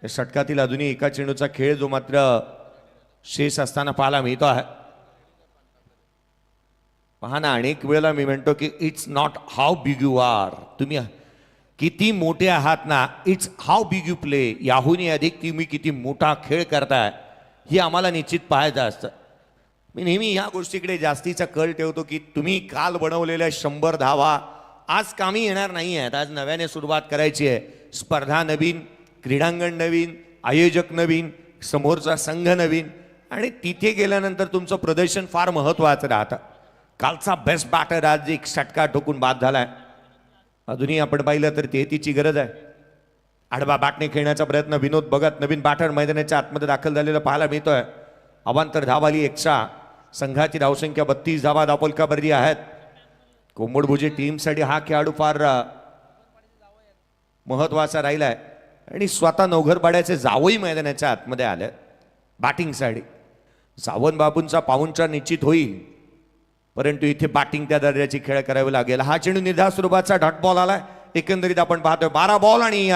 या षटकातील अजूनही एका चेंडूचा खेळ जो मात्र शेष असताना पाहायला मिळतो आहे. पहा ना, अनेक वेळेला मी म्हणतो की it's not how big you are, तुम्ही किती मोठे आहात ना, it's how big you play, याहूनही अधिक तुम्ही किती मोठा खेळ करताय हे आम्हाला निश्चित पाहायचं असतं. मी नेहमी ह्या गोष्टीकडे जास्तीचा कल ठेवतो की तुम्ही काल बनवलेल्या 100 धावा आज कामी येणार नाही आहेत. आज नव्याने सुरुवात करायची आहे. स्पर्धा नवीन, क्रीडांगण नवीन, आयोजक नवीन, समोरचा संघ नवीन आणि तिथे गेल्यानंतर तुमचं प्रदर्शन फार महत्त्वाचं राहतं. कालचा बेस्ट बॅटर आज एक षटका ठोकून बाद झालाय. अजूनही आपण पाहिलं तर तिची गरज आहे. आडवा बॅटने खेळण्याचा प्रयत्न विनोद भगत, नवीन बॅटर मैदानाच्या आतमध्ये दाखल झालेला पाहायला मिळतोय. अवांतर धावाली 100, संघाची धावसंख्या 32 धावा धावफलकावरती आहेत. कोंबडभुजे टीमसाठी हा खेळाडू फार महत्वाचा राहिलाय आणि स्वतः नवघरपाड्याचे जावई मैदानाच्या आतमध्ये आले बॅटिंगसाठी. सावंत बाबूंचा पाऊंचा निश्चित होईल, परंतु इथे बॅटिंग त्या दर्जाची खेळ करावी लागेल. हा चेंडू निर्धार स्वरूपाचा डॉट बॉल आलाय. एकंदरीत आपण पाहतोय 12 बॉल आणि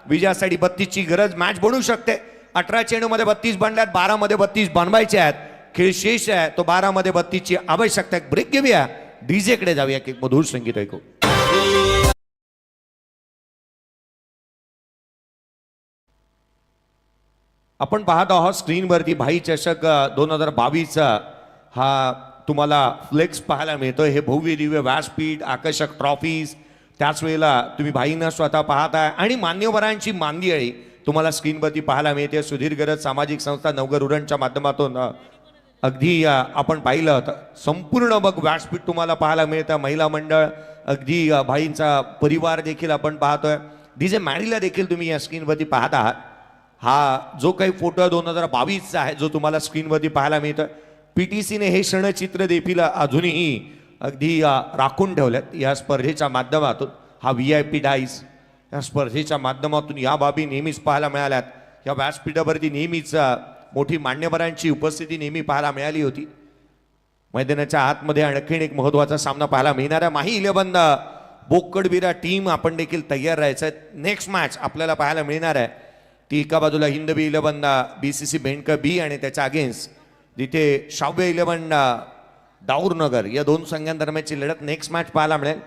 विजयासाठी 32ची गरज मॅच बनू शकते. 18 चेंडूमध्ये 32 बनल्यात, 12 मध्ये 32 बनवायचे आहेत. खेळ शेष आहे तो 12 मध्ये 32ची आवश्यकता. ब्रेक घेऊया, डीजे कडे जाऊया, की मधुर संगीत ऐकू. आपण पाहत आहोत स्क्रीनवरती भाई चषक 2022 हा तुम्हाला फ्लेक्स पाहायला मिळतोय. हे भव्य दिव्य व्यासपीठ, आकर्षक ट्रॉफीज, त्याच वेळेला तुम्ही भाईंना स्वतः पाहताय आणि मान्यवरांची मांदियाळी तुम्हाला स्क्रीनवरती पाहायला मिळते. सुधीर सामाजिक संस्था नवघर उरणच्या माध्यमातून अगदी आपण पाहिलं होतं. संपूर्ण बघ व्यासपीठ तुम्हाला पाहायला मिळतं. महिला मंडळ, अगदी भाईंचा परिवार देखील आपण पाहतोय. डीजे मॅडीला देखील तुम्ही या स्क्रीनवरती पाहत आहात. हा जो काही फोटो 2022चा आहे जो तुम्हाला स्क्रीनवरती पाहायला मिळतोय. PTCने हे क्षणचित्र देखील अजूनही अगदी राखून ठेवल्यात या स्पर्धेच्या माध्यमातून. हा VIP डाईस या स्पर्धेच्या माध्यमातून या बाबी नेहमीच पाहायला मिळाल्यात. या व्यासपीठावरती नेहमीच मोठी मान्यवरांची उपस्थिती नेहमी पाहायला मिळाली होती. मैदानाच्या आतमध्ये आणखीन एक महत्त्वाचा सामना पाहायला मिळणार आहे. माही 11 बोकडबिरा टीम आपण देखील तयार राहायचं आहे. नेक्स्ट मॅच आपल्याला पाहायला मिळणार आहे ती एका बाजूला हिंदवी 11 BCC बेंडकर बी आणि त्याच्या अगेन्स्ट जिथे शाव्य 11 दाऊरनगर या दोन संघांदरम्यानची लढत नेक्स्ट मॅच पाहायला मिळेल.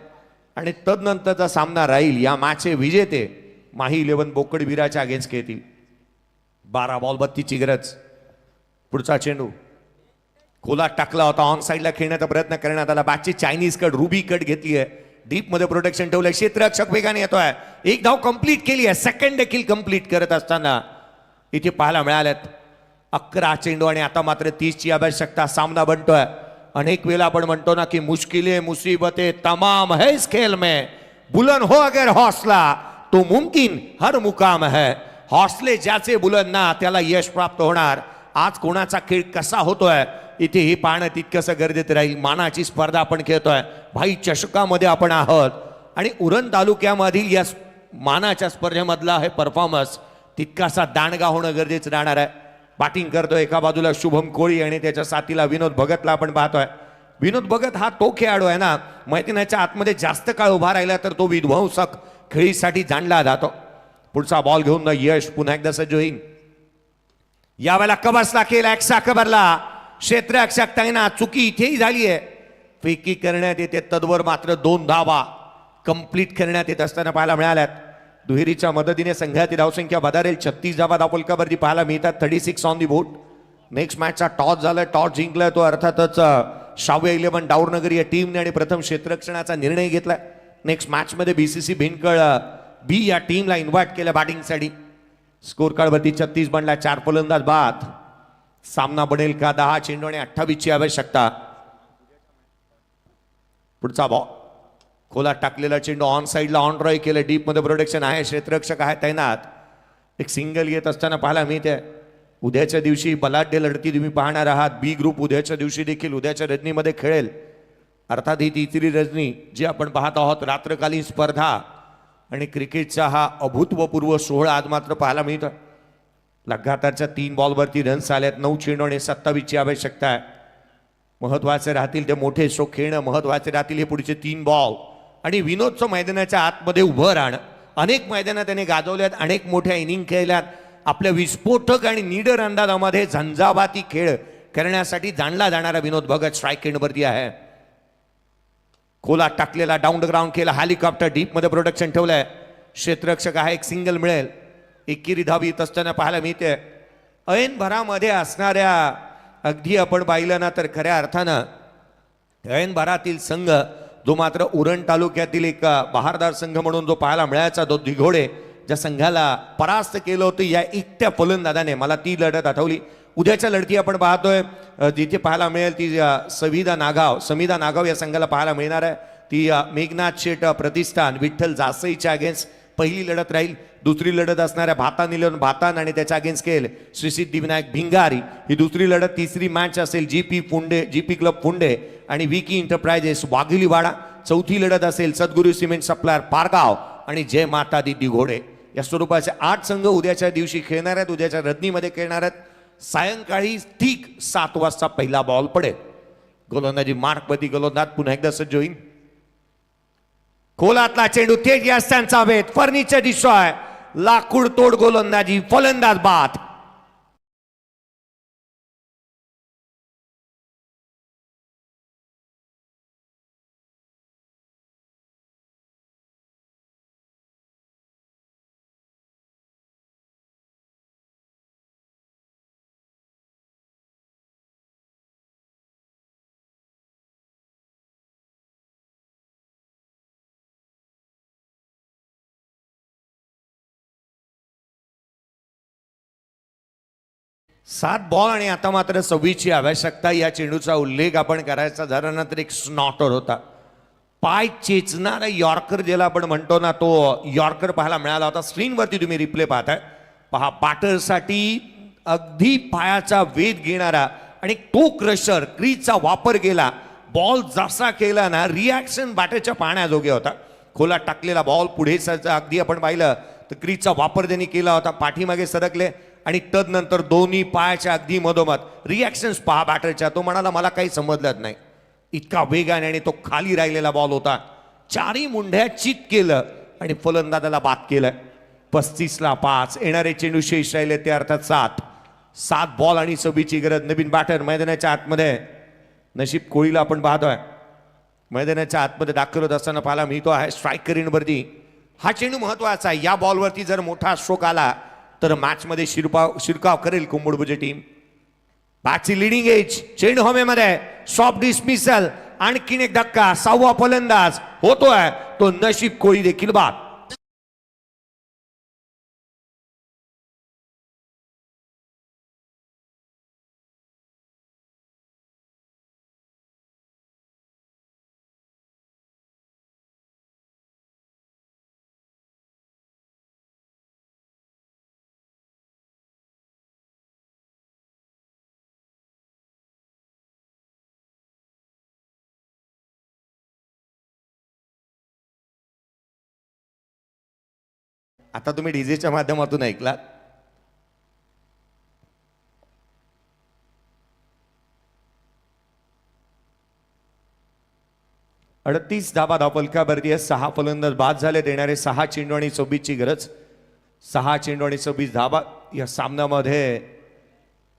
आणि तदनंतरचा सामना राहील या मॅचचे विजेते माही 11 बोकडबिराच्या अगेन्स्ट खेळतील. 12 बॉल 32ची गरज. पुढचा चेंडू खोलात टाकला होता. ऑन साईडला खेळण्याचा प्रयत्न करण्यात आला. बॅटची चायनीज कट, रुबी कट घेतली आहे. डीप मध्ये प्रोटेक्शन ठेवलंय. क्षेत्ररक्षक वेगाने येतोय. एक धाव कंप्लीट केली आहे. सेकंड देखील कंप्लीट करत असताना इथे पाहायला मिळाल्यात 11 चेंडू आणि आता मात्र 30ची आवश्यकता. सामना बनतोय. अनेक वेळा आपण म्हणतो ना की मुश्किलें मुसीबतें तमाम है इस खेल में, बुलंद हो अगर हौसला तो मुमकिन हर मुकाम है. हौसले ज्याचे बुलंद ना त्याला यश प्राप्त होणार. आज कोणाचा खेळ कसा होतोय इथे हे पाहणं तितकंसं गरजेचं राहील. मानाची स्पर्धा आपण खेळतोय. भाई चषकामध्ये आपण आहोत आणि उरण तालुक्यामधील या मानाच्या स्पर्धेमधला हे परफॉर्मन्स तितकासा दांडगा होणं गरजेचं राहणार आहे. बॅटिंग करतोय एका बाजूला शुभम कोळी आणि त्याच्या साथीला विनोद भगतला आपण पाहतोय. विनोद भगत हा तो खेळाडू आहे ना, मैदानाच्या आतमध्ये जास्त काळ उभा राहिला तर तो विध्वंसक खेळीसाठी जाणला जातो. पुढचा बॉल घेऊन यश पुन्हा एकदा सज्ज होईल. यावेळेला कबसला केला. एक्सा कबरला क्षेत्ररक्षक तैनात. चुकी इथेही झाली आहे. फेकी करण्यात येते. तद्वर मात्र 2 धावा कंप्लीट करण्यात येत असताना पाहायला मिळाल्यात. दुहेरीच्या मदतीने संघाची धावसंख्या वधारेल. 36 धावा धावफलकावरती पाहायला मिळतात. 36 ऑन दी बोर्ड. नेक्स्ट मॅचचा टॉस झालाय. टॉस जिंकलाय तो अर्थातच शाव्य 11 दाऊरनगर या टीमने आणि प्रथम क्षेत्ररक्षणाचा निर्णय घेतलाय. नेक्स्ट मॅचमध्ये BCC भिंडकळ बी या टीमला इन्व्हाइट केलं बॅटिंगसाठी. स्कोर कार्डवरती 36 बनला. 4 फलंदाज बाद. सामना बनेल का? 10 चेंडू आणि 28ची आवश्यकता. पुढचा बॉल खोलात टाकलेला चेंडू ऑन साईडला ऑन ड्राय केलं. डीप मध्ये प्रोटेक्शन आहे. क्षेत्ररक्षक आहे तैनात. एक सिंगल येत असताना पाहायला मिळते. उद्याच्या दिवशी बलाढ्य लढती तुम्ही पाहणार आहात. बी ग्रुप उद्याच्या दिवशी देखील उद्याच्या रजनीमध्ये खेळेल. अर्थात ही तिसरी रजनी जी आपण पाहत आहोत रात्रकालीन स्पर्धा आणि क्रिकेटचा हा अभूतपूर्व सोहळा आज मात्र पाहायला मिळतो. लगातारच्या 3 बॉलवरती रन्स आल्यात. 9 चेंडू आणि 27ची आवश्यकता आहे. महत्वाचे राहतील ते मोठे स्ट्रोक खेळणं महत्वाचे राहतील. हे पुढचे 3 बॉल आणि विनोदचं मैदानाच्या आतमध्ये उभं राहणं. अनेक मैदानात त्याने गाजवल्यात, अनेक मोठ्या इनिंग खेळल्यात. आपल्या विस्फोटक आणि निडर अंदाजामध्ये झंझावाती खेळ करण्यासाठी जाणला जाणारा विनोद भगत स्ट्राईक एंडवरती आहे. खोलात टाकलेला डाऊन द ग्राउंड केला, हेलिकॉप्टर डीप मध्ये प्रोडक्शन ठेवलंय. क्षेत्ररक्षक आहे, एक सिंगल मिळेल. एकेरी धावी येत असताना पाहायला मिळते. ऐन भरामध्ये असणाऱ्या अगदी आपण पाहिलं ना तर खऱ्या अर्थानं ऐन भरातील संघ जो मात्र उरण तालुक्यातील एक बहारदार संघ म्हणून जो पाहायला मिळायचा, तो दिघोडे ज्या संघाला परास्त केलं होतं या एकट्या फलंदाजाने, मला ती लढत आठवली. उद्याच्या लढती आपण पाहतोय जिथे पाहायला मिळेल ती समिधा नागाव या संघाला पाहायला मिळणार आहे. ती मेघनाथ शेट प्रतिष्ठान विठ्ठल जासईच्या अगेन्स्ट पहिली लढत राहील. दुसरी लढत असणाऱ्या भातान आणि त्याच्या अगेन्स्ट खेळ श्री सिद्धिविनायक भिंगारी ही दुसरी लढत. तिसरी मॅच असेल जीपी क्लब फुंडे आणि विकी एंटरप्राइजेस वाघिलीवाडा. चौथी लढत असेल सद्गुरू सिमेंट सप्लायर पारगाव आणि जय माता दी दिघोडे. या स्वरूपाचे 8 संघ उद्याच्या दिवशी खेळणार आहेत, उद्याच्या रजनीमध्ये खेळणार आहेत. सायंकाळी ठीक 7 वाजता पहिला बॉल पडेल. गोलंदाजी मार्कवरती गोलंदाज पुन्हा एकदा सज्ज होईल. खोलातला चेंडू थेट यस्त्यांचा वेध, फर्निचर दिसतोय. लाकूड तोड गोलंदाजी, फलंदाज बाद. सात बॉल आणि आता मात्र 26ची आवश्यकता. या चेंडूचा उल्लेख आपण करायचा झाला ना तर एक स्नॉटर होता, पाय चेचणारा यॉर्कर ज्याला आपण म्हणतो ना, तो यॉर्कर पाहायला मिळाला होता. स्क्रीनवरती तुम्ही रिप्ले पाहताय. पहा, बॅटरसाठी अगदी पायाचा वेध घेणारा आणि तो क्रशर क्रीजचा वापर केला. बॉल जसा केला ना, रिॲक्शन बॅटरच्या पाहण्याजोगे होता. खोला टाकलेला बॉल पुढे अगदी आपण पाहिलं तर क्रीजचा वापर त्यांनी केला होता. पाठीमागे सरकले आणि तदनंतर दोन्ही पायाच्या अगदी मधोमध रिॲक्शन्स पहा बॅटरच्या. तो म्हणाला मला काही समजलंच नाही, इतका वेगाने आणि तो खाली राहिलेला बॉल होता. चारही मुंढ्या चित केलं आणि फलंदाजाला बाद केलं. 35ला 5. येणारे चेंडू शेष राहिले ते अर्थात 7 बॉल आणि 26ची गरज. नवीन बॅटर मैदानाच्या आतमध्ये नशीब कोळीला आपण पाहतोय मैदानाच्या आतमध्ये दाखल होत असताना पाहायला मिळतो आहे. स्ट्राईक वरती हा चेंडू महत्वाचा आहे. या बॉलवरती जर मोठा स्ट्रोक आला तर मॅचमध्ये शिरकाव करेल कुंबडभुजे टीम. बॅटची लिडिंग एज, चेंडू हवेमध्ये, सॉफ्ट डिसमिसल, आणखीन एक धक्का. 6वा फलंदाज होतोय तो नशीब कोळी देखील बाद. आता तुम्ही डीजेच्या माध्यमातून ऐकलात. अडतीस धाबा धावपलकावरती आहे. 6 फलंदाज बाद झाले. देणारे 6 चेंडू आणि 26ची गरज. 6 चेंडू आणि 26 धाबा. या सामन्यामध्ये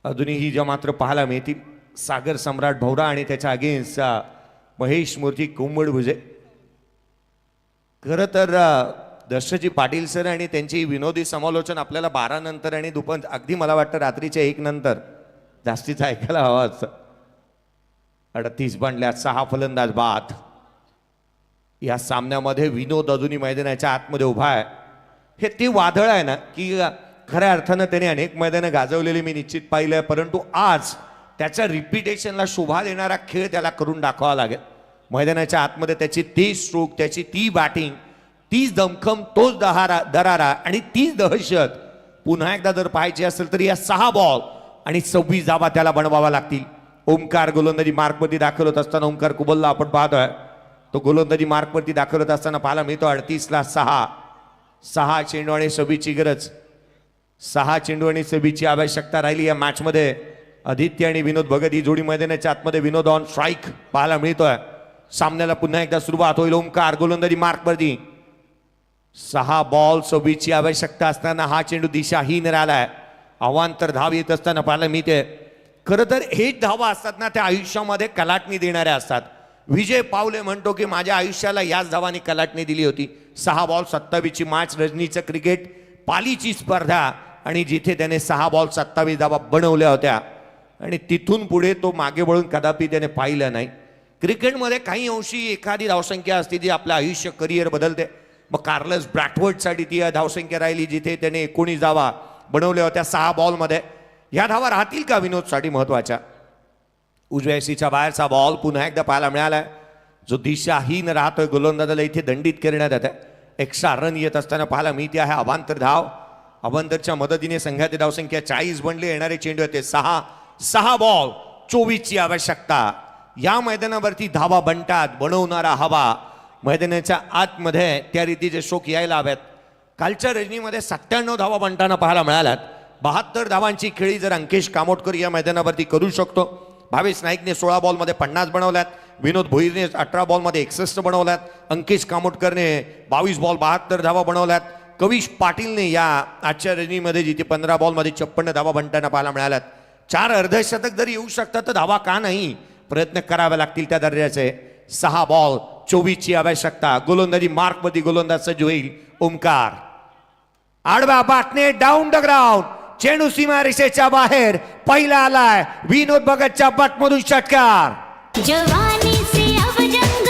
अजूनही ज्या मात्र पाहायला मिळतील सागर सम्राट भौरा आणि त्याच्या अगेन्स्ट महेश मूर्ती कुंबडभुजे. खरं तर दर्शजी पाटील सर आणि त्यांची विनोदी समालोचन आपल्याला 12 नंतर आणि दुपार अगदी मला वाटतं रात्रीच्या 1 नंतर जास्तीचा ऐकायला हवा असतं. 38 बनल्या, 6 फलंदाज बाद. या सामन्यामध्ये विनोद अजूनही मैदानाच्या आतमध्ये उभा आहे. हे ते वादळ आहे ना की खऱ्या अर्थानं त्याने अनेक मैदानं गाजवलेली मी निश्चित पाहिलं आहे, परंतु आज त्याच्या रिपिटेशनला शोभा देणारा खेळ त्याला करून दाखवावा लागेल. मैदानाच्या आतमध्ये त्याची ती स्ट्रोक, त्याची ती बॅटिंग, तीच दमखम, तोच दरारा आणि तीच दहशत पुन्हा एकदा जर पाहायची असेल तर या 6 बॉल आणि 26 धावा त्याला बनवावा लागतील. ओमकार गोलंदाजी मार्कवरती दाखल होत असताना ओमकार कुबलला आपण पाहतोय. तो गोलंदाजी मार्कवरती दाखल होत असताना पाहायला मिळतो. 38ला 6 चेंडू आणि 26ची गरज. 6 चेंडू आणि 26ची आवश्यकता राहिली या मॅचमध्ये. आदित्य आणि विनोद भगत ही जोडी मैदानाच्या आतमध्ये. विनोद ऑन स्ट्राईक पाहायला मिळतोय. सामन्याला पुन्हा एकदा सुरुवात होईल. ओमकार गोलंदाजी मार्कवरती. 6 बॉल 26ची आवश्यकता असताना हा चेंडू दिशाहीन राहिलाय. अवांतर धाव येत असताना पाहायला मिळते. खरं तर हेच धावा असतात ना त्या आयुष्यामध्ये कलाटणी देणाऱ्या असतात. विजय पावले म्हणतो की माझ्या आयुष्याला याच धावांनी कलाटणी दिली होती. 6 बॉल 27ची मॅच, रजनीचं क्रिकेट, पालीची स्पर्धा, आणि जिथे त्याने 6 बॉल 27 धावा बनवल्या होत्या आणि तिथून पुढे तो मागे वळून कदापि त्याने पाहिलं नाही. क्रिकेटमध्ये काही अंशी एखादी धावसंख्या असते जी आपलं आयुष्य करिअर बदलते. मग कार्लस ब्रॅडफोर्डसाठी ती धावसंख्या राहिली जिथे त्याने 19 धावा बनवल्या होत्या 6 बॉलमध्ये. ह्या धावा राहतील का विनोदसाठी महत्वाच्या? उजव्या सीच्या बाहेरचा बॉल पुन्हा एकदा पाहायला मिळालाय जो दिशाहीन राहतोय. गोलंदाजाला इथे दंडित करण्यात येत आहे. एक्स्ट्रा रन येत असताना पाहायला मिळते आहे अवांतर धाव. अवांतरच्या मदतीने संघाची धावसंख्या 40 बनली. येणारे चेंडू होते 6 बॉल 24ची आवश्यकता. या मैदानावरती धावा बनतात, बनवणारा हवा मैदानाच्या आतमध्ये त्या रीतीचे शोक यायला हव्यात. कालच्या रजनीमध्ये 97 धावा बनताना पाहायला मिळाल्यात. 72 धावांची खेळी जर अंकेश कामोटकर या मैदानावरती करू शकतो. भावेश नाईकने 16 बॉलमध्ये 50 बनवल्यात. विनोद भोईरने 18 बॉलमध्ये 61 बनवल्यात. अंकेश कामोटकरने 22 बॉल 72 धावा बनवल्यात. कविश पाटीलने या आजच्या रजनीमध्ये जिथे 15 बॉलमध्ये 56 धावा बनताना पाहायला मिळाल्यात. 4 अर्धशतक जरी येऊ शकतात तर धावा का नाही, प्रयत्न करावे लागतील त्या दर्जाचे. 6 बॉल 24ची आवश्यकता. गोलंदाजी मार्कमध्ये गोलंदाज सज्ज होईल ओमकार. आडवा बाटणे डाऊन द ग्राउंड. चेंडू सीमारेषेच्या बाहेर. पहिला आलाय विनोद भगतच्या बटमधून षटकार. जवानी से अब जंग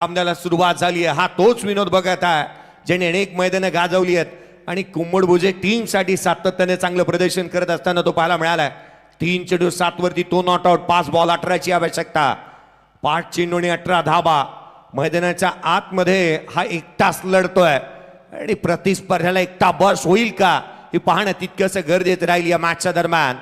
सामन्याला सुरुवात झाली आहे. हा तोच विनोद भगत आहे ज्याने अनेक मैदानं गाजवली आहेत आणि कुंभडभुजे टीमसाठी सातत्याने चांगलं प्रदर्शन करत असताना तो पाहायला मिळालाय. 3 चेंडू 7 वरती तो नॉट आउट. 5 बॉल 18ची आवश्यकता. 5 चेंडू आणि 18 धाबा. मैदानाच्या आतमध्ये हा एकटाच लढतोय आणि प्रतिस्पर्ध्याला एकटा बस होईल का हे पाहणं तितकंसं गरजेचं राहील. या मॅचच्या दरम्यान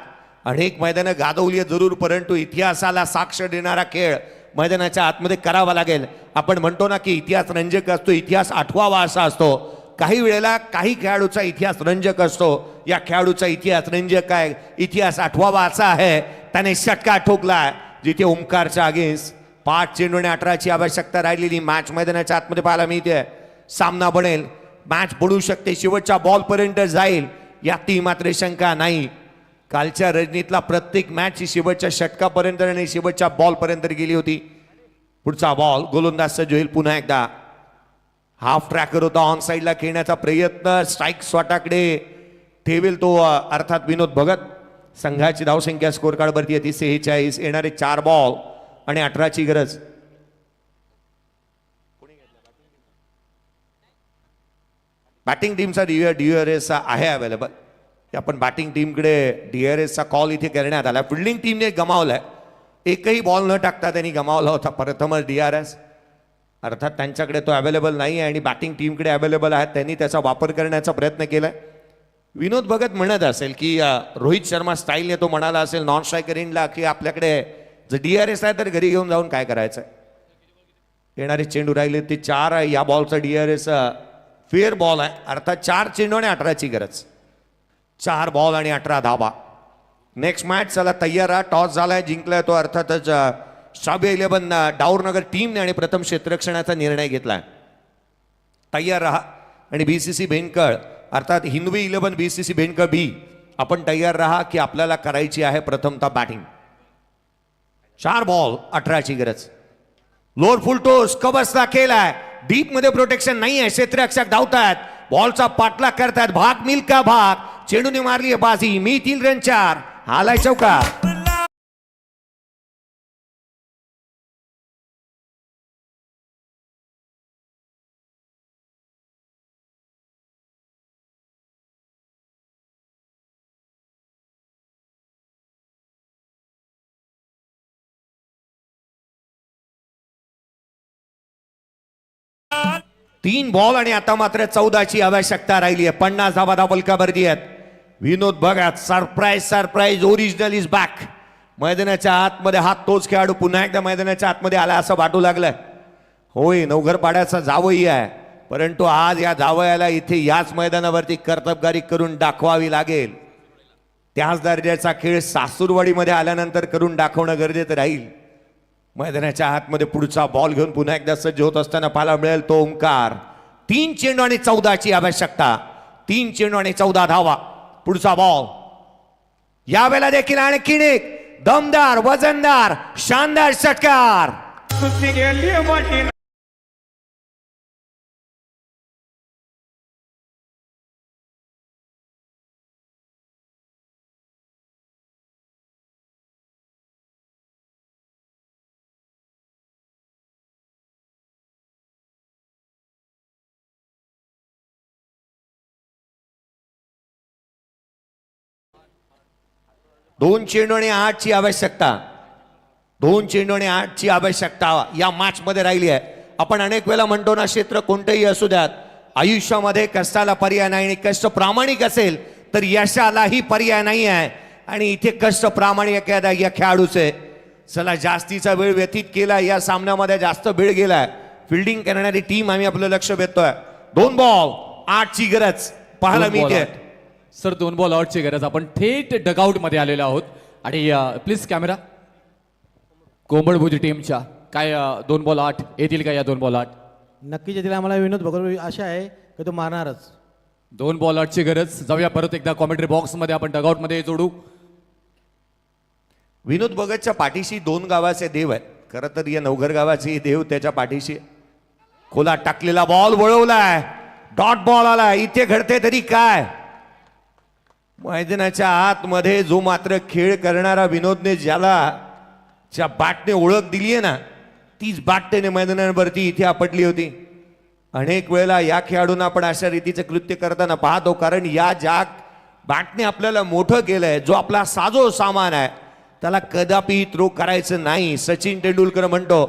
अनेक मैदानं गाजवली जरूर, परंतु इतिहासाला साक्ष देणारा खेळ मैदानाच्या आतमध्ये करावा लागेल. आपण म्हणतो ना की इतिहास रंजक असतो, इतिहास आठवावा असा असतो. काही वेळेला काही खेळाडूचा इतिहास रंजक असतो. या खेळाडूचा इतिहास रंजक आहे, इतिहास आठवावा असा आहे. त्याने षटकार ठोकलाय जिथे ओमकारच्या अगेन्स्ट. 5 चेंडू आणि 18ची आवश्यकता राहिलेली मॅच मैदानाच्या आतमध्ये पाहायला मिळते. सामना बनेल, मॅच पडू शकते, शेवटच्या बॉलपर्यंत जाईल यातही मात्र शंका नाही. कालच्या रजनीतला प्रत्येक मॅच ही शेवटच्या षटकापर्यंत आणि शेवटच्या बॉलपर्यंत गेली होती. पुढचा बॉल गोलंदाज सज्ज होईल पुन्हा एकदा. हाफ ट्रॅकर होता, ऑन साईडला खेळण्याचा प्रयत्न, स्ट्राईक स्वतःकडे ठेवेल तो अर्थात विनोद भगत. संघाची धावसंख्या स्कोर कार्डवरती येते 46. येणारे 4 बॉल आणि 18ची गरज. बॅटिंग टीमचा DRS आहे अवेलेबल. आपण बॅटिंग टीमकडे DRSचा कॉल इथे करण्यात आला. फिल्डिंग टीमने गमावलाय. एकही बॉल न टाकता त्यांनी गमावला होता प्रथमच DRS. अर्थात त्यांच्याकडे तो अवेलेबल नाही आहे आणि बॅटिंग टीमकडे अवेलेबल आहे. त्यांनी त्याचा वापर करण्याचा प्रयत्न केलाय. विनोद भगत म्हणत असेल की रोहित शर्मा स्टाईलने तो म्हणाला असेल नॉन स्ट्रायकर इनला की आपल्याकडे जर DRS आहे तर घरी घेऊन जाऊन काय करायचं. येणारे चेंडू राहिले ते 4 आहे. या बॉलचा DRS फेअर बॉल आहे. अर्थात 4 चेंडू आणि 18ची गरज. 4 बॉल आणि 18 धाबा. नेक्स्ट मॅच चला तयार राहा. टॉस झालाय, जिंकलाय तो अर्थातच शाबी 11 डाऊरनगर टीमने आणि प्रथम क्षेत्ररक्षणाचा निर्णय घेतलाय. तयार राहा आणि BCC भेंडकळ अर्थात हिंदवी 11 BCC भेंडकळ B आपण तयार राहा की आपल्याला करायची आहे प्रथमतः बॅटिंग. 4 बॉल 18ची गरज. लोअर फुल टोस कव्हर्सला केलाय. डीप मध्ये प्रोटेक्शन नाही आहे. क्षेत्ररक्षक धावतात, बॉलचा पाठलाग करतात. भाग मिल का भाग. चेंडूने मारली आहे बाजी. मिळतील रन 4. आलाय चौकार. तीन बॉल आणि आता मात्र 14ची आवश्यकता राहिली आहे. 50 धावा धावलकावरती आहेत. Vinod Bhagat surprise original is back. मैदानाच्या आतमध्ये हा तोच खेळाडू पुन्हा एकदा मैदानाच्या आतमध्ये आला असं वाटू लागलं. होय नवघरपाड्याचा जावई आहे, परंतु आज या जावयाला इथे याच मैदानावरती कर्तबगारी करून दाखवावी लागेल. त्याच दर्जाचा खेळ सासूरवाडीमध्ये आल्यानंतर करून दाखवणं गरजेचं राहील. मैदानाच्या आतमध्ये पुढचा बॉल घेऊन पुन्हा एकदा सज्ज होत असताना पाहायला मिळेल तो ओंकार. 3 चेंडू आणि 14ची आवश्यकता. 3 चेंडू आणि 14 धावा. पुढचा बॉल यावेळेला देखील आणखीन एक दमदार वजनदार शानदार षटकार. दोन चेंडू आणि 8ची आवश्यकता. 2 चेंडू आणि 8ची आवश्यकता या मॅच मध्ये राहिली आहे. आपण अनेक वेळा म्हणतो ना, क्षेत्र कोणतेही असू द्यात, आयुष्यामध्ये कष्टाला पर्याय नाही आणि कष्ट प्रामाणिक असेल तर यशालाही पर्याय नाही आहे. आणि इथे कष्ट प्रामाणिक या खेळाडूचे. चला जास्तीचा वेळ व्यतीत केला या सामन्यामध्ये, जास्त वेळ गेलाय. फिल्डिंग करणारी टीम आम्ही आपलं लक्ष भेटतोय. 2 बॉल 8ची गरज पाहायला 2 बॉल मिळते. 8. सर 2 बॉल आउटची गरज. आपण थेट डगआउट मध्ये आलेलो आहोत आणि प्लीज कॅमेरा कोंबडभुज टीमच्या काय 2 बॉल 8 येतील का या 2 बॉल 8? नक्कीच येतील. आम्हाला विनोद भगत आशा आहे की तो मारणारच. 2 बॉल 8ची गरज. जाऊया परत एकदा कॉमेंट्री बॉक्स मध्ये, आपण डगआउट मध्ये जोडू. विनोद भगतच्या पाठीशी 2 गावाचे देव आहेत. खरं तर या नवघर गावाचे देव त्याच्या पाठीशी. खोला टाकलेला बॉल वळवलाय, डॉट बॉल आला. इथे घडते तरी काय, मैदानाच्या आतमध्ये जो मात्र खेळ करणारा विनोदने ज्या बॅटने ओळख दिली आहे ना, तीच बॅट त्याने मैदानावरती इथे आपटली होती. अनेक वेळेला या खेळाडूंना आपण अशा रीतीचं कृत्य करताना पाहतो, कारण या ज्या बॅटने आपल्याला मोठं केलंय, जो आपला साजो सामान आहे, त्याला कदापि थ्रो करायचं नाही. सचिन तेंडुलकर म्हणतो,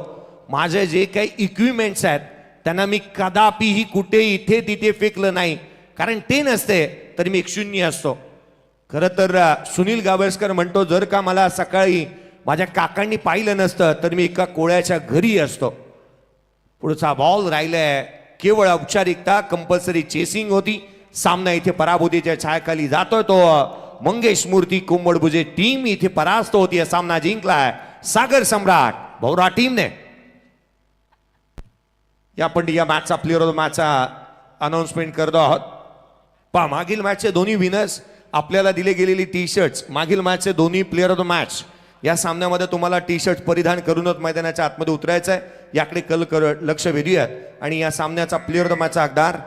माझे जे काही इक्विपमेंट्स आहेत त्यांना मी कदापिही कुठे इथे तिथे फेकलं नाही, कारण ते नसते तर मी एक शून्य असतो. खरं तर सुनील गावस्कर म्हणतो, जर का मला सकाळी माझ्या काकांनी पाहिलं नसतं तर मी एका कोळ्याच्या घरी असतो. पुढचा बॉल राहिलाय, केवळ औपचारिकता. कंपल्सरी चेसिंग होती. सामना इथे पराभूतीच्या छायाखाली जातोय. तो मंगेश मूर्ती कोंबडभुजे टीम इथे परास्त होती. सामना जिंकलाय सागर सम्राट भौरा टीमने. आपण या मॅचचा प्लेअर ऑफ द मॅचचा अनाउन्समेंट करतो आहोत. पहा, मागील मॅचचे दोन्ही विनर्स आपल्याला दिले गेलेली टी शर्ट्स, मागील मॅचचे दोन्ही प्लेअर ऑफ द मॅच. या सामन्यामध्ये तुम्हाला टी शर्ट परिधान करूनच मैदानाच्या आतमध्ये उतरायचं आहे. याकडे लक्ष वेधूयात. आणि या सामन्याचा प्लेअर ऑफ द मॅचचा हकदार